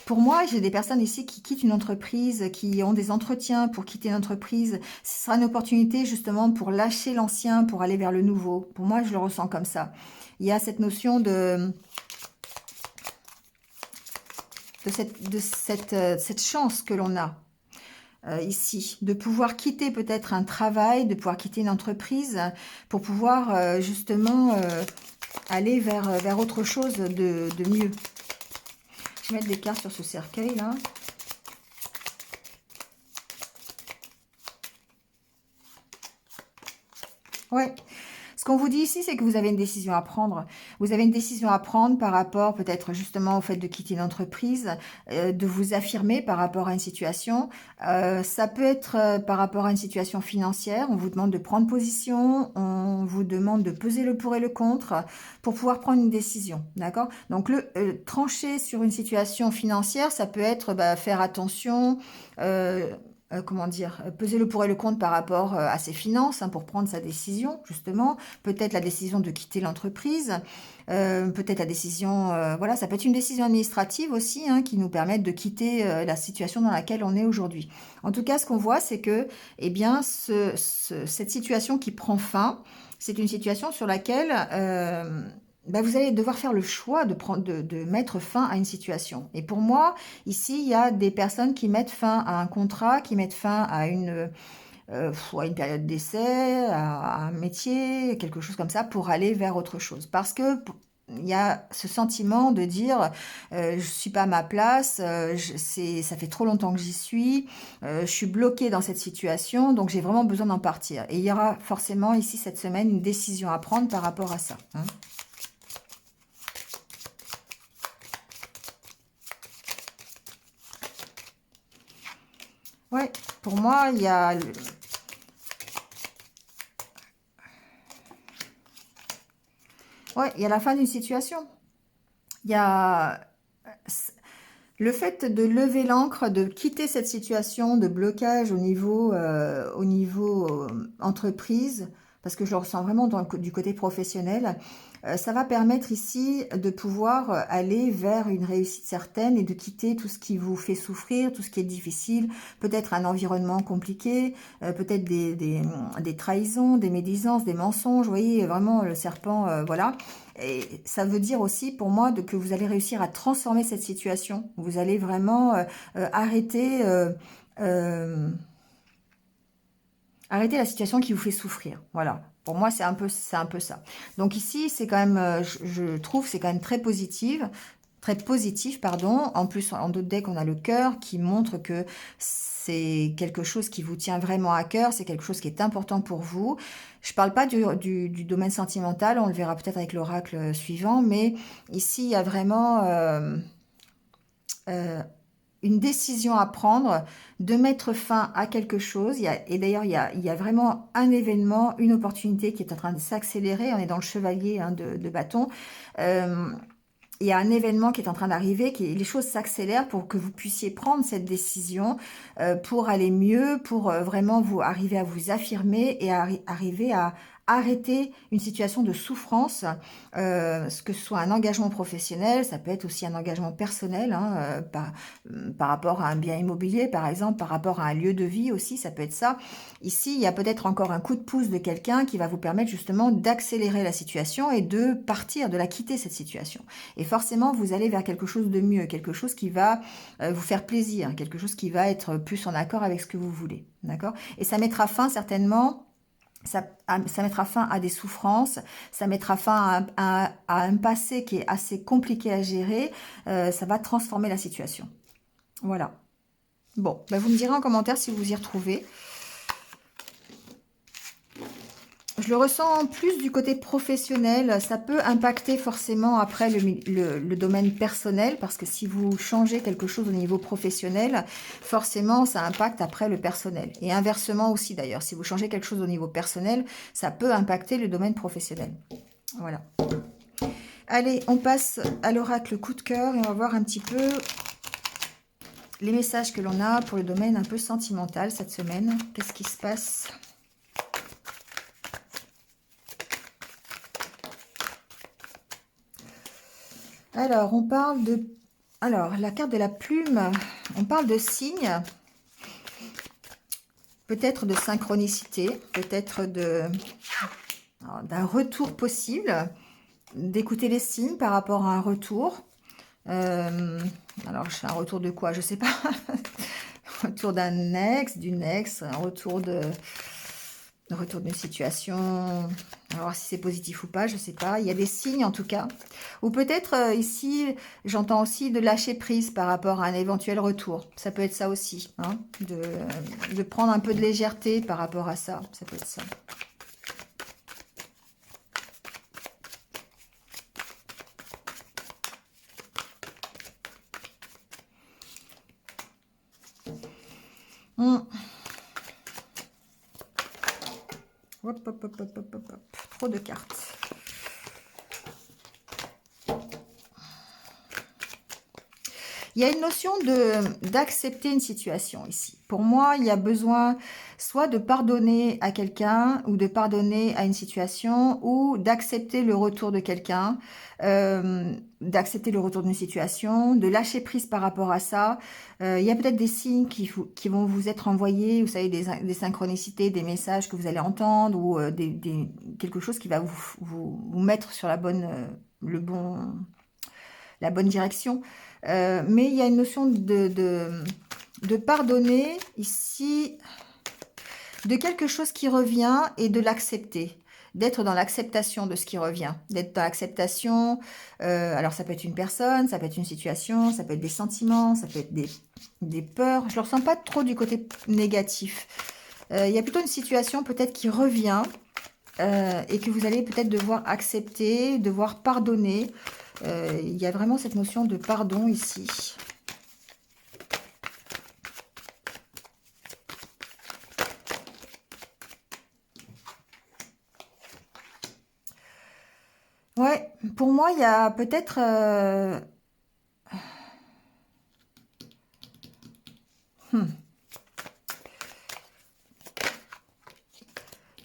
A: Pour moi, j'ai des personnes ici qui quittent une entreprise, qui ont des entretiens pour quitter une entreprise. Ce sera une opportunité justement pour lâcher l'ancien, pour aller vers le nouveau. Pour moi, je le ressens comme ça. Il y a cette notion cette chance que l'on a ici, de pouvoir quitter peut-être un travail, de pouvoir quitter une entreprise pour pouvoir justement aller vers autre chose de mieux. Je vais mettre des cartes sur ce cercueil là. Ouais. Ce qu'on vous dit ici, c'est que vous avez une décision à prendre. Vous avez une décision à prendre par rapport peut-être justement au fait de quitter l'entreprise, de vous affirmer par rapport à une situation. Ça peut être par rapport à une situation financière. On vous demande de prendre position, on vous demande de peser le pour et le contre pour pouvoir prendre une décision. D'accord? Donc trancher sur une situation financière, ça peut être faire attention. Comment dire, peser le pour et le contre par rapport à ses finances, hein, pour prendre sa décision, justement. Peut-être la décision de quitter l'entreprise, peut-être la décision, voilà, ça peut être une décision administrative aussi, hein, qui nous permet de quitter la situation dans laquelle on est aujourd'hui. En tout cas, ce qu'on voit, c'est que, eh bien, cette situation qui prend fin, c'est une situation sur laquelle vous allez devoir faire le choix de mettre fin à une situation. Et pour moi, ici, il y a des personnes qui mettent fin à un contrat, qui mettent fin à une période d'essai, à un métier, quelque chose comme ça, pour aller vers autre chose. Parce que il y a ce sentiment de dire je suis pas à ma place, ça fait trop longtemps que j'y suis, je suis bloquée dans cette situation, donc j'ai vraiment besoin d'en partir. Et il y aura forcément ici cette semaine une décision à prendre par rapport à ça. Hein. Ouais, pour moi, il y a la fin d'une situation. Il y a le fait de lever l'ancre, de quitter cette situation de blocage au niveau entreprise, parce que je le ressens vraiment du côté professionnel, ça va permettre ici de pouvoir aller vers une réussite certaine et de quitter tout ce qui vous fait souffrir, tout ce qui est difficile, peut-être un environnement compliqué, peut-être des trahisons, des médisances, des mensonges, vous voyez, vraiment le serpent, voilà. Et ça veut dire aussi pour moi que vous allez réussir à transformer cette situation. Vous allez vraiment euh, arrêter la situation qui vous fait souffrir. Voilà. Pour moi, c'est un peu ça. Donc ici, c'est quand même, je trouve, c'est quand même très positif, pardon. En plus, en d'autres decks, on a le cœur qui montre que c'est quelque chose qui vous tient vraiment à cœur, c'est quelque chose qui est important pour vous. Je parle pas du domaine sentimental, on le verra peut-être avec l'oracle suivant, mais ici, il y a vraiment euh, une décision à prendre, de mettre fin à quelque chose. Et d'ailleurs, il y a vraiment un événement, une opportunité qui est en train de s'accélérer. On est dans le chevalier, hein, de bâton. Euh, il y a un événement qui est en train d'arriver, les choses s'accélèrent pour que vous puissiez prendre cette décision pour aller mieux, pour vraiment vous arriver à vous affirmer et arriver à arrêter une situation de souffrance, que ce soit un engagement professionnel, ça peut être aussi un engagement personnel, hein, par rapport à un bien immobilier, par exemple, par rapport à un lieu de vie aussi, ça peut être ça. Ici, il y a peut-être encore un coup de pouce de quelqu'un qui va vous permettre justement d'accélérer la situation et de partir, de la quitter cette situation. Et forcément, vous allez vers quelque chose de mieux, quelque chose qui va vous faire plaisir, quelque chose qui va être plus en accord avec ce que vous voulez. D'accord? Et ça mettra fin certainement, ça mettra fin à des souffrances, ça mettra fin à un passé qui est assez compliqué à gérer, ça va transformer la situation. Voilà. Bon, vous me direz en commentaire si vous y retrouvez. Je le ressens plus du côté professionnel. Ça peut impacter forcément après le domaine personnel, parce que si vous changez quelque chose au niveau professionnel, forcément ça impacte après le personnel. Et inversement aussi d'ailleurs, si vous changez quelque chose au niveau personnel, ça peut impacter le domaine professionnel. Voilà. Allez, on passe à l'oracle coup de cœur et on va voir un petit peu les messages que l'on a pour le domaine un peu sentimental cette semaine. Qu'est-ce qui se passe ? Alors, on parle de... Alors, la carte de la plume, on parle de signes, peut-être de synchronicité, peut-être d'un retour possible, d'écouter les signes par rapport à un retour. Alors, c'est un retour de quoi? Je sais pas. Retour d'un ex, d'une ex, un retour d'une situation, alors si c'est positif ou pas, je sais pas. Il y a des signes en tout cas. Ou peut-être ici, j'entends aussi de lâcher prise par rapport à un éventuel retour. Ça peut être ça aussi, hein, de prendre un peu de légèreté par rapport à ça. Ça peut être ça. Hmm. Hop, hop, hop, hop, hop, hop, hop. Trop de cartes. Il y a une notion d'accepter une situation ici. Pour moi, il y a besoin soit de pardonner à quelqu'un ou de pardonner à une situation ou d'accepter le retour de quelqu'un, d'accepter le retour d'une situation, de lâcher prise par rapport à ça. Il y a peut-être des signes qui vont vous être envoyés, vous savez, des synchronicités, des messages que vous allez entendre ou quelque chose qui va vous mettre sur la bonne direction. Mais il y a une notion de pardonner ici, de quelque chose qui revient et de l'accepter. D'être dans l'acceptation de ce qui revient. D'être dans l'acceptation. Alors ça peut être une personne, ça peut être une situation, ça peut être des sentiments, ça peut être des peurs. Je ne le ressens pas trop du côté négatif. Il y a plutôt une situation peut-être qui revient et que vous allez peut-être devoir accepter, devoir pardonner. Il y a vraiment cette notion de pardon ici. Ouais, pour moi, il y a peut-être...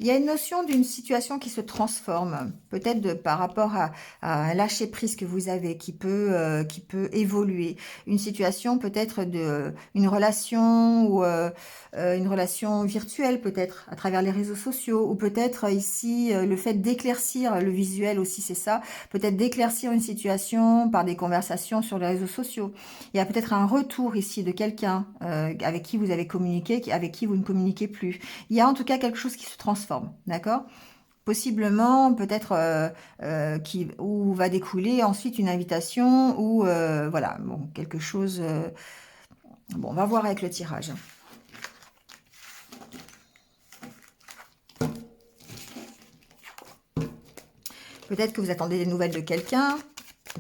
A: Il y a une notion d'une situation qui se transforme, peut-être par rapport à un lâcher-prise que vous avez, qui peut évoluer. Une situation peut-être une relation ou une relation virtuelle peut-être à travers les réseaux sociaux, ou peut-être ici le fait d'éclaircir, le visuel aussi c'est ça, peut-être d'éclaircir une situation par des conversations sur les réseaux sociaux. Il y a peut-être un retour ici de quelqu'un avec qui vous avez communiqué, avec qui vous ne communiquez plus. Il y a en tout cas quelque chose qui se transforme, d'accord? Possiblement, peut-être où va découler ensuite une invitation ou voilà, bon, quelque chose. Bon, on va voir avec le tirage. Peut-être que vous attendez des nouvelles de quelqu'un.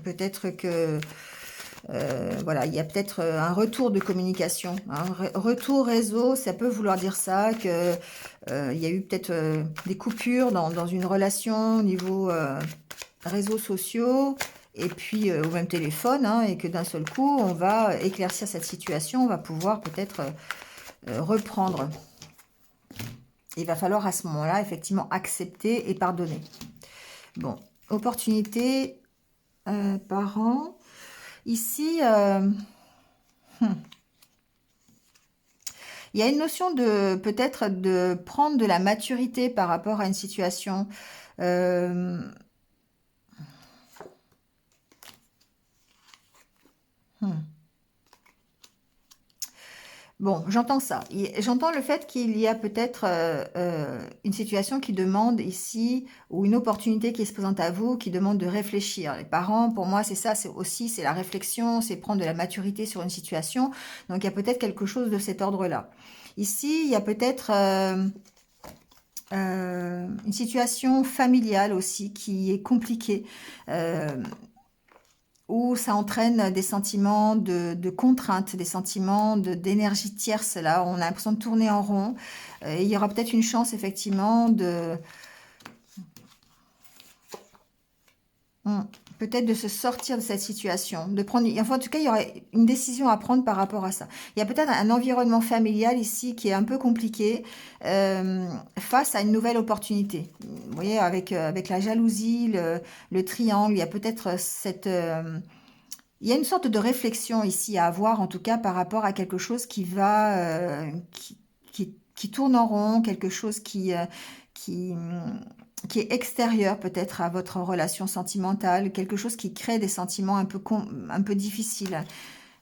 A: Peut-être que voilà, il y a peut-être un retour de communication, un retour réseau, ça peut vouloir dire ça, que il y a eu peut-être des coupures dans une relation au niveau réseaux sociaux, et puis ou même téléphone, hein, et que d'un seul coup, on va éclaircir cette situation, on va pouvoir peut-être reprendre. Il va falloir à ce moment-là, effectivement, accepter et pardonner. Bon, opportunité, parents. Ici, il y a une notion de peut-être de prendre de la maturité par rapport à une situation. Euh, hmm. Bon, j'entends ça. J'entends le fait qu'il y a peut-être une situation qui demande ici, ou une opportunité qui se présente à vous, qui demande de réfléchir. Les parents, pour moi, c'est ça, c'est la réflexion, c'est prendre de la maturité sur une situation. Donc, il y a peut-être quelque chose de cet ordre-là. Ici, il y a peut-être une situation familiale aussi qui est compliquée. Où ça entraîne des sentiments de contrainte, des sentiments d'énergie tierce. Là, on a l'impression de tourner en rond. Il y aura peut-être une chance, effectivement, hmm, peut-être de se sortir de cette situation, de prendre, enfin, en tout cas, il y aurait une décision à prendre par rapport à ça. Il y a peut-être un environnement familial ici qui est un peu compliqué face à une nouvelle opportunité. Vous voyez, avec la jalousie, le triangle, il y a peut-être il y a une sorte de réflexion ici à avoir, en tout cas par rapport à quelque chose qui tourne en rond, quelque chose qui, qui est extérieur peut-être à votre relation sentimentale, quelque chose qui crée des sentiments un peu difficiles.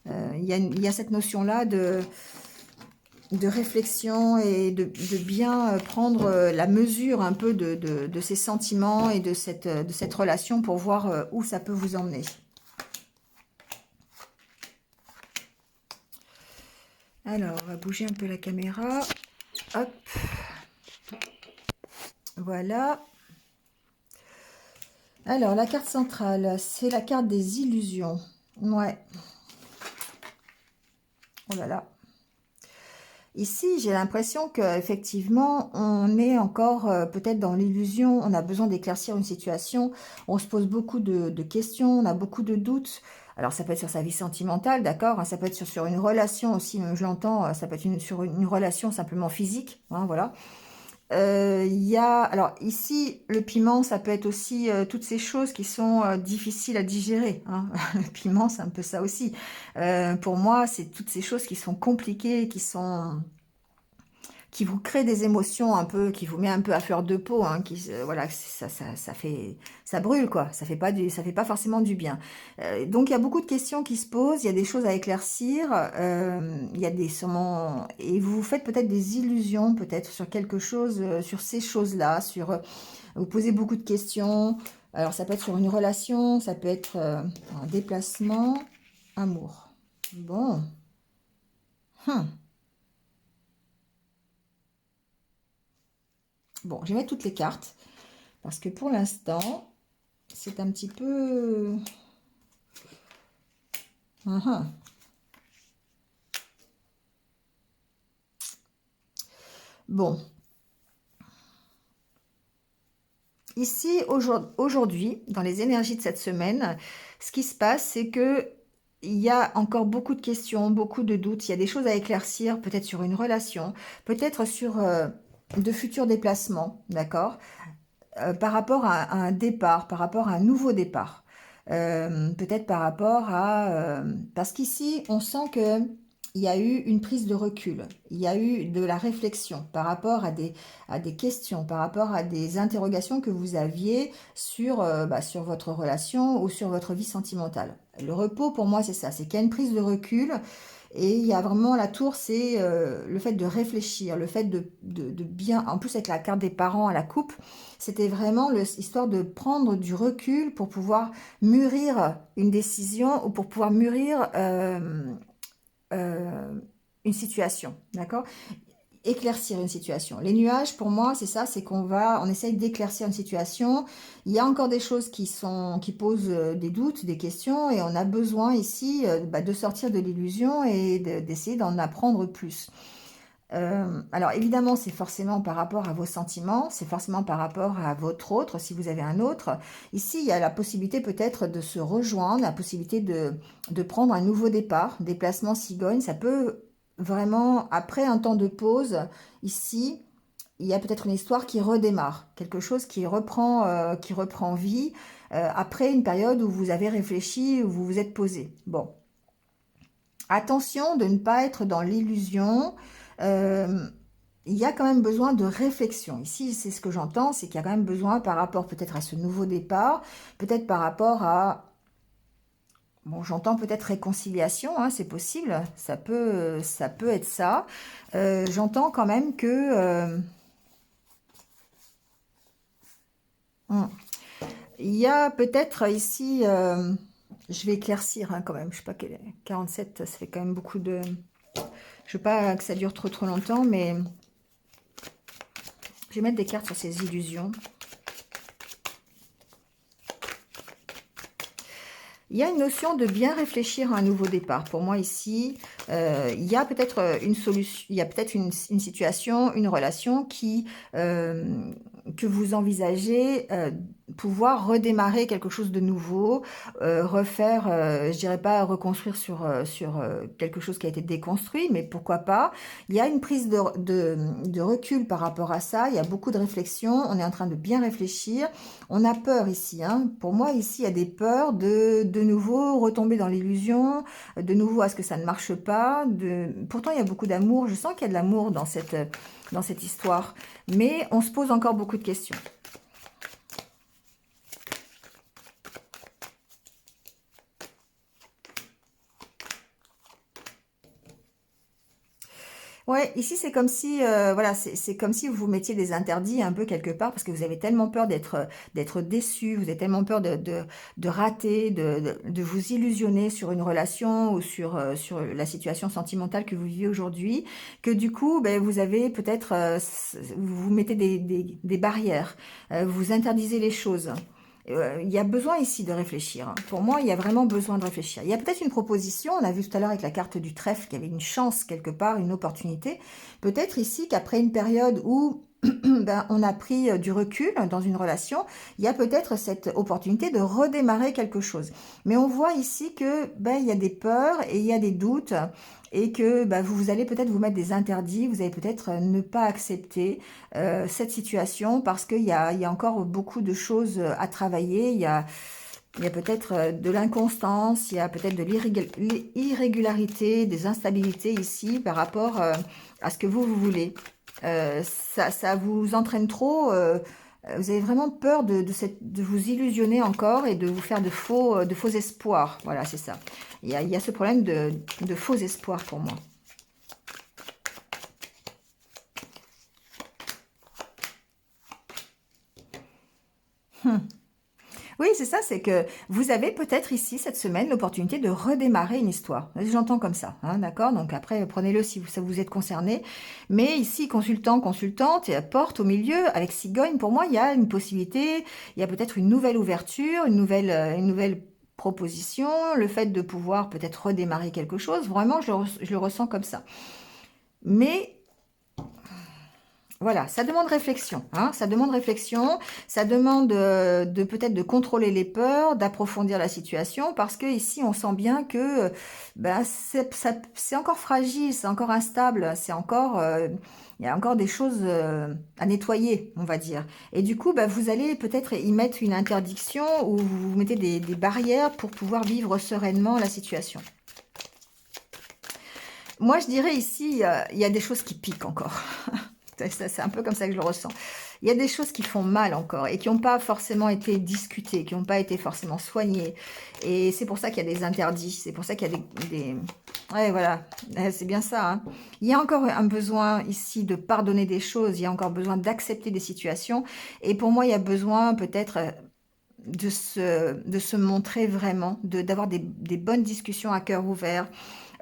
A: Il y a cette notion-là de réflexion et de bien prendre la mesure un peu de ces sentiments et de cette relation pour voir où ça peut vous emmener. Alors, on va bouger un peu la caméra. Hop. Voilà. Alors, la carte centrale, c'est la carte des illusions. Ouais. Oh là là. Ici, j'ai l'impression qu'effectivement, on est encore peut-être dans l'illusion, on a besoin d'éclaircir une situation, on se pose beaucoup de questions, on a beaucoup de doutes. Alors, ça peut être sur sa vie sentimentale, d'accord, hein, ça peut être sur une relation aussi, même je l'entends, ça peut être sur une relation simplement physique, hein, voilà. Alors ici, le piment, ça peut être aussi toutes ces choses qui sont difficiles à digérer, hein. Le piment, c'est un peu ça aussi. Pour moi, c'est toutes ces choses qui sont compliquées, qui vous crée des émotions un peu, qui vous met un peu à fleur de peau, hein, voilà, ça fait, ça brûle quoi, ça fait pas forcément du bien. Donc il y a beaucoup de questions qui se posent, il y a des choses à éclaircir, il y a des sûrement, et vous vous faites peut-être des illusions, peut-être sur quelque chose, sur ces choses-là, vous posez beaucoup de questions. Alors ça peut être sur une relation, ça peut être un déplacement, amour. Bon. Hum. Bon, je vais mettre toutes les cartes. Parce que pour l'instant, c'est un petit peu... Uhum. Bon. Ici, aujourd'hui, dans les énergies de cette semaine, ce qui se passe, c'est que il y a encore beaucoup de questions, beaucoup de doutes. Il y a des choses à éclaircir, peut-être sur une relation, peut-être sur de futurs déplacements, d'accord? Par rapport à un départ, par rapport à un nouveau départ. Peut-être par rapport à... parce qu'ici, on sent que il y a eu une prise de recul, il y a eu de la réflexion par rapport à des questions, par rapport à des interrogations que vous aviez sur votre relation ou sur votre vie sentimentale. Le repos, pour moi, c'est ça, c'est qu'il y a une prise de recul et il y a vraiment la tour, c'est le fait de réfléchir, le fait de bien, en plus avec la carte des parents à la coupe, c'était vraiment l'histoire de prendre du recul pour pouvoir mûrir une décision ou pour pouvoir mûrir une situation, d'accord? Éclaircir une situation. Les nuages, pour moi, c'est ça, c'est on essaye d'éclaircir une situation. Il y a encore des choses qui posent des doutes, des questions, et on a besoin ici de sortir de l'illusion et d'essayer d'en apprendre plus. Alors évidemment, c'est forcément par rapport à vos sentiments, c'est forcément par rapport à votre autre, si vous avez un autre. Ici, il y a la possibilité peut-être de se rejoindre, la possibilité de prendre un nouveau départ, déplacement cigogne. Ça peut vraiment, après un temps de pause, ici, il y a peut-être une histoire qui redémarre, quelque chose qui reprend vie, après une période où vous avez réfléchi, où vous vous êtes posé. Bon, attention de ne pas être dans l'illusion. Euh, il y a quand même besoin de réflexion. Ici, c'est ce que j'entends, c'est qu'il y a quand même besoin par rapport peut-être à ce nouveau départ, peut-être par rapport à... Bon, j'entends peut-être réconciliation, hein, c'est possible, ça peut être ça. J'entends quand même que... hmm, il y a peut-être ici... je vais éclaircir hein, quand même, je sais pas, 47, ça fait quand même beaucoup de... Je veux pas que ça dure trop longtemps, mais je vais mettre des cartes sur ces illusions. Il y a une notion de bien réfléchir à un nouveau départ. Pour moi ici, il y a peut-être une solution, il y a peut-être une situation, une relation que vous envisagez pouvoir redémarrer quelque chose de nouveau, refaire, je dirais pas reconstruire sur quelque chose qui a été déconstruit, mais pourquoi pas. Il y a une prise de recul par rapport à ça, il y a beaucoup de réflexion, on est en train de bien réfléchir. On a peur ici, hein. Pour moi, ici, il y a des peurs de nouveau retomber dans l'illusion, de nouveau à ce que ça ne marche pas. Pourtant, il y a beaucoup d'amour. Je sens qu'il y a de l'amour dans cette histoire. Mais on se pose encore beaucoup de questions. Ouais, ici c'est comme si, voilà, c'est comme si vous vous mettiez des interdits un peu quelque part parce que vous avez tellement peur d'être déçu, vous avez tellement peur de rater, de vous illusionner sur une relation ou sur la situation sentimentale que vous vivez aujourd'hui, que du coup, ben, vous avez peut-être, vous mettez des barrières, vous interdisez les choses. Il y a besoin ici de réfléchir, hein. Pour moi, il y a vraiment besoin de réfléchir. Il y a peut-être une proposition, on a vu tout à l'heure avec la carte du trèfle qu'il y avait une chance quelque part, une opportunité. Peut-être ici qu'après une période où ben, on a pris du recul dans une relation, il y a peut-être cette opportunité de redémarrer quelque chose. Mais on voit ici que ben, il y a des peurs et il y a des doutes et que ben, vous allez peut-être vous mettre des interdits, vous allez peut-être ne pas accepter cette situation parce il y a encore beaucoup de choses à travailler, il y a peut-être de l'inconstance, il y a peut-être de l'irrégularité, des instabilités ici par rapport à ce que vous voulez. Ça vous entraîne trop, vous avez vraiment peur de vous illusionner encore et de vous faire de faux espoirs. Voilà, c'est ça. Il y a ce problème de faux espoirs pour moi. Oui, c'est ça, c'est que vous avez peut-être ici, cette semaine, l'opportunité de redémarrer une histoire. J'entends comme ça, hein, d'accord? Donc après, prenez-le si ça vous êtes concerné. Mais ici, consultant, consultante, et porte au milieu, avec cigogne, pour moi, il y a une possibilité, il y a peut-être une nouvelle ouverture, une nouvelle proposition, le fait de pouvoir peut-être redémarrer quelque chose. Vraiment, je le ressens comme ça. Mais voilà, ça demande réflexion, hein, ça demande réflexion, ça demande de peut-être de contrôler les peurs, d'approfondir la situation, parce que ici on sent bien que ben, c'est encore fragile, c'est encore instable, c'est encore, il y a encore des choses à nettoyer, on va dire. Et du coup, ben, vous allez peut-être y mettre une interdiction ou vous mettez des barrières pour pouvoir vivre sereinement la situation. Moi, je dirais ici, il y a des choses qui piquent encore. C'est un peu comme ça que je le ressens. Il y a des choses qui font mal encore et qui n'ont pas forcément été discutées, qui n'ont pas été forcément soignées. Et c'est pour ça qu'il y a des interdits, c'est pour ça qu'il y a Ouais, voilà, c'est bien ça, hein. Il y a encore un besoin ici de pardonner des choses, il y a encore besoin d'accepter des situations. Et pour moi, il y a besoin peut-être de se montrer vraiment, d'avoir des bonnes discussions à cœur ouvert,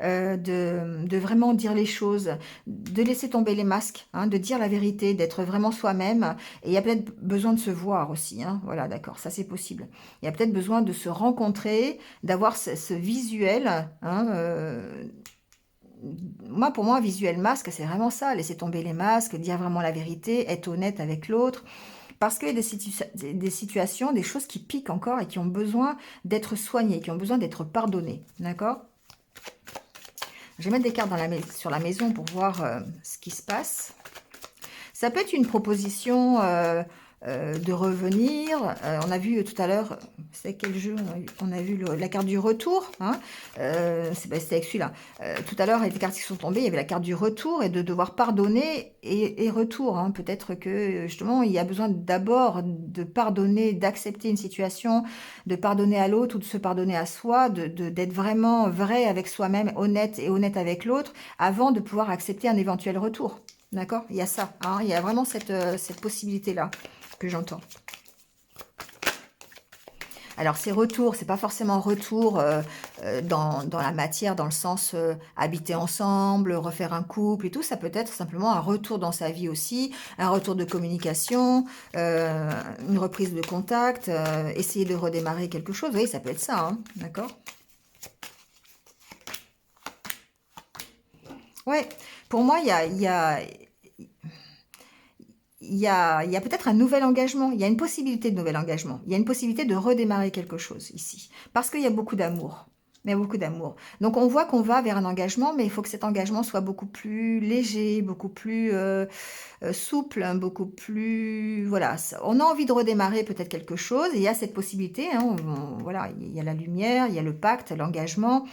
A: de vraiment dire les choses, de laisser tomber les masques, hein, de dire la vérité, d'être vraiment soi-même. Et il y a peut-être besoin de se voir aussi, hein. Voilà, d'accord, ça c'est possible. Il y a peut-être besoin de se rencontrer, d'avoir ce visuel, hein, moi, pour moi, visuel masque, c'est vraiment ça, laisser tomber les masques, dire vraiment la vérité, être honnête avec l'autre. Parce qu'il y a des situations, des choses qui piquent encore et qui ont besoin d'être soignées, qui ont besoin d'être pardonnées. D'accord? Je vais mettre des cartes sur la maison pour voir ce qui se passe. Ça peut être une proposition de revenir. On a vu tout à l'heure, c'est quel jeu? On a vu la carte du retour, hein. C'était avec celui-là. Tout à l'heure, avec les cartes qui sont tombées, il y avait la carte du retour et de devoir pardonner et retour, hein. Peut-être que justement, il y a besoin d'abord de pardonner, d'accepter une situation, de pardonner à l'autre ou de se pardonner à soi, d'être vraiment vrai avec soi-même, honnête et honnête avec l'autre, avant de pouvoir accepter un éventuel retour. D'accord? Il y a ça, hein, il y a vraiment cette possibilité-là que j'entends. Alors, ces retours, c'est pas forcément retour dans la matière, dans le sens habiter ensemble, refaire un couple et tout. Ça peut être simplement un retour dans sa vie aussi, un retour de communication, une reprise de contact, essayer de redémarrer quelque chose. Oui, ça peut être ça, hein, d'accord? Ouais, pour moi, il y a peut-être un nouvel engagement, il y a une possibilité de nouvel engagement, il y a une possibilité de redémarrer quelque chose ici, parce qu'il y a beaucoup d'amour. Il y a beaucoup d'amour. Donc on voit qu'on va vers un engagement, mais il faut que cet engagement soit beaucoup plus léger, beaucoup plus souple, hein, beaucoup plus... Voilà, on a envie de redémarrer peut-être quelque chose, et il y a cette possibilité, hein, voilà, il y a la lumière, il y a le pacte, l'engagement.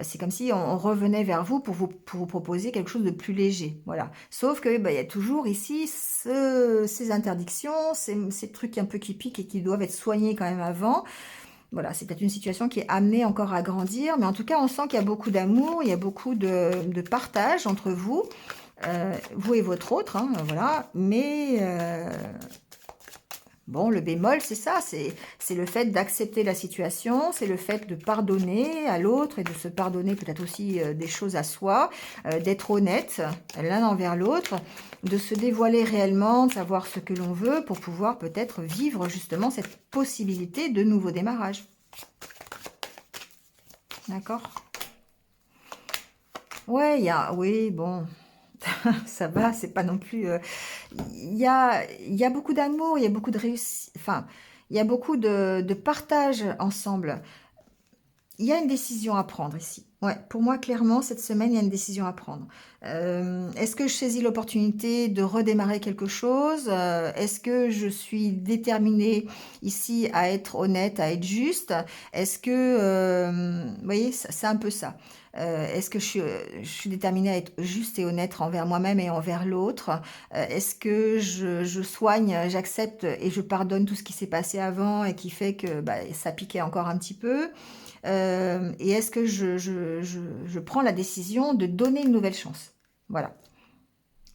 A: C'est comme si on revenait vers vous pour vous proposer quelque chose de plus léger. Voilà. Sauf que bah, il y a toujours ici ces interdictions, ces trucs un peu qui piquent et qui doivent être soignés quand même avant. Voilà, c'est peut-être une situation qui est amenée encore à grandir, mais en tout cas, on sent qu'il y a beaucoup d'amour, il y a beaucoup de partage entre vous, vous et votre autre, hein, voilà. Mais Bon, le bémol, c'est ça, c'est le fait d'accepter la situation, c'est le fait de pardonner à l'autre et de se pardonner peut-être aussi des choses à soi, d'être honnête l'un envers l'autre, de se dévoiler réellement, de savoir ce que l'on veut pour pouvoir peut-être vivre justement cette possibilité de nouveau démarrage. D'accord? Ouais, oui, bon, ça va, c'est pas non plus... il y a beaucoup d'amour, il y a beaucoup de réussite, enfin, il y a beaucoup de partage ensemble. Il y a une décision à prendre ici. Ouais, pour moi, clairement, cette semaine, il y a une décision à prendre. Est-ce que je saisis l'opportunité de redémarrer quelque chose? Est-ce que je suis déterminée ici à être honnête, à être juste? Est-ce que, vous voyez, c'est un peu ça. Est-ce que je suis déterminée à être juste et honnête envers moi-même et envers l'autre? Est-ce que je soigne, j'accepte et je pardonne tout ce qui s'est passé avant et qui fait que bah, ça piquait encore un petit peu? Et est-ce que je prends la décision de donner une nouvelle chance? Voilà.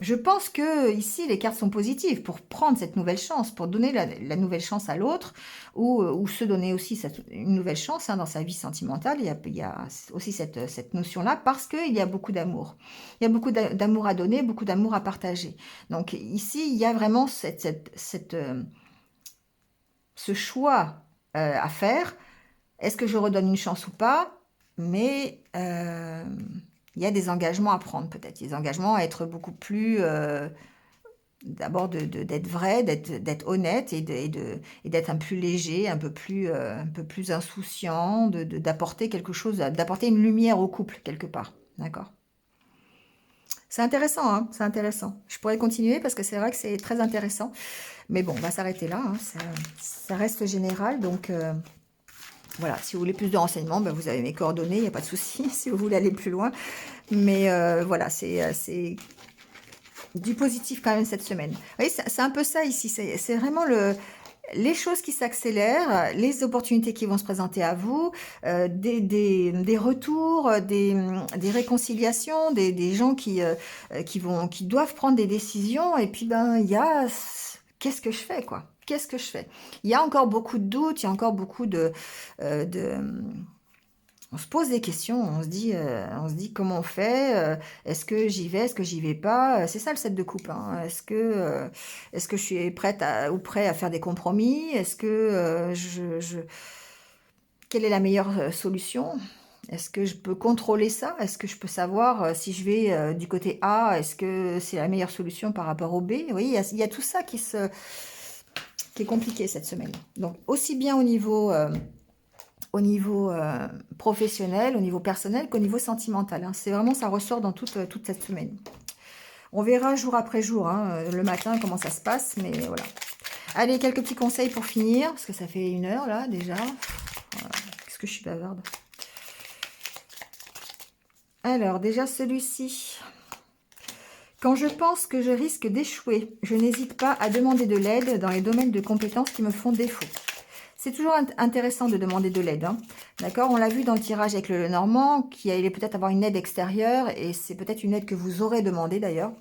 A: Je pense que ici, les cartes sont positives pour prendre cette nouvelle chance, pour donner la nouvelle chance à l'autre, ou se donner aussi une nouvelle chance dans sa vie sentimentale. Il y a aussi cette notion-là, parce qu'il y a beaucoup d'amour. Il y a beaucoup d'amour à donner, beaucoup d'amour à partager. Donc ici, il y a vraiment ce choix à faire. Est-ce que je redonne une chance ou pas? Mais il y a des engagements à prendre peut-être. Des engagements à être beaucoup plus... d'abord d'être vrai, d'être honnête et d'être un peu plus léger, un peu plus insouciant, d'apporter quelque chose, d'apporter une lumière au couple quelque part. D'accord? C'est intéressant, hein, c'est intéressant. Je pourrais continuer parce que c'est vrai que c'est très intéressant. Mais bon, on va s'arrêter là, hein. Ça reste général, donc... voilà, si vous voulez plus de renseignements, ben vous avez mes coordonnées, il n'y a pas de souci, si vous voulez aller plus loin. Mais voilà, c'est du positif quand même cette semaine. Vous voyez, c'est un peu ça ici, c'est vraiment les choses qui s'accélèrent, les opportunités qui vont se présenter à vous, des retours, des réconciliations, des gens qui doivent prendre des décisions. Et puis, ben, il y a... Qu'est-ce que je fais, quoi? Qu'est-ce que je fais? Il y a encore beaucoup de doutes, il y a encore beaucoup de on se pose des questions, on se dit comment on fait, est-ce que j'y vais, est-ce que j'y vais pas? C'est ça le set de coupe, hein. Est-ce que je suis prête ou prêt à faire des compromis? Est-ce que quelle est la meilleure solution? Est-ce que je peux contrôler ça? Est-ce que je peux savoir si je vais du côté A, est-ce que c'est la meilleure solution par rapport au B? Vous voyez, il y a tout ça qui est compliqué cette semaine. Donc, aussi bien au niveau professionnel, au niveau personnel qu'au niveau sentimental, hein. C'est vraiment, ça ressort dans toute cette semaine. On verra jour après jour, hein, le matin, comment ça se passe, mais voilà. Allez, quelques petits conseils pour finir, parce que ça fait 1 heure, là, déjà. Voilà. Qu'est-ce que je suis bavarde. Alors, déjà, celui-ci. Quand je pense que je risque d'échouer, je n'hésite pas à demander de l'aide dans les domaines de compétences qui me font défaut. C'est toujours intéressant de demander de l'aide, hein. D'accord? On l'a vu dans le tirage avec le Normand, qui allait peut-être avoir une aide extérieure, et c'est peut-être une aide que vous aurez demandé d'ailleurs.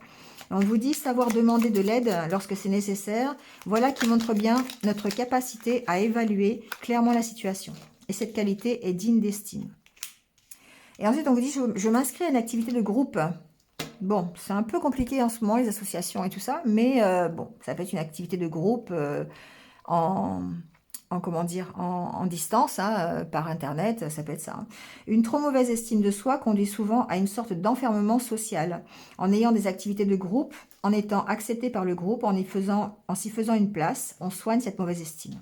A: On vous dit savoir demander de l'aide lorsque c'est nécessaire. Voilà qui montre bien notre capacité à évaluer clairement la situation. Et cette qualité est digne d'estime. Et ensuite, on vous dit, je m'inscris à une activité de groupe. Bon, c'est un peu compliqué en ce moment, les associations et tout ça, mais bon, ça peut être une activité de groupe comment dire, en distance, hein, par Internet, ça peut être ça, hein. Une trop mauvaise estime de soi conduit souvent à une sorte d'enfermement social. En ayant des activités de groupe, en étant accepté par le groupe, en s'y faisant une place, on soigne cette mauvaise estime.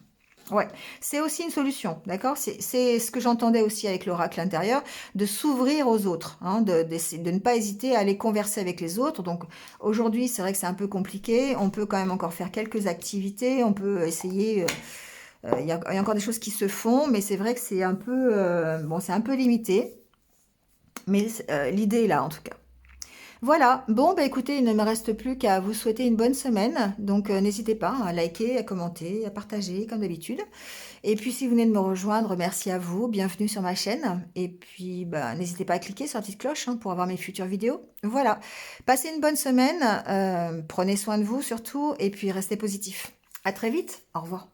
A: Ouais, c'est aussi une solution, d'accord? C'est ce que j'entendais aussi avec l'oracle intérieur, de s'ouvrir aux autres, hein, de ne pas hésiter à aller converser avec les autres. Donc aujourd'hui, c'est vrai que c'est un peu compliqué. On peut quand même encore faire quelques activités, on peut essayer... il y a encore des choses qui se font, mais c'est vrai que c'est un peu, bon, c'est un peu limité. Mais l'idée est là, en tout cas. Voilà, bon, bah écoutez, il ne me reste plus qu'à vous souhaiter une bonne semaine. Donc, n'hésitez pas à liker, à commenter, à partager, comme d'habitude. Et puis, si vous venez de me rejoindre, merci à vous. Bienvenue sur ma chaîne. Et puis, bah, n'hésitez pas à cliquer sur la petite cloche, hein, pour avoir mes futures vidéos. Voilà, passez une bonne semaine. Prenez soin de vous surtout. Et puis, restez positifs. À très vite. Au revoir.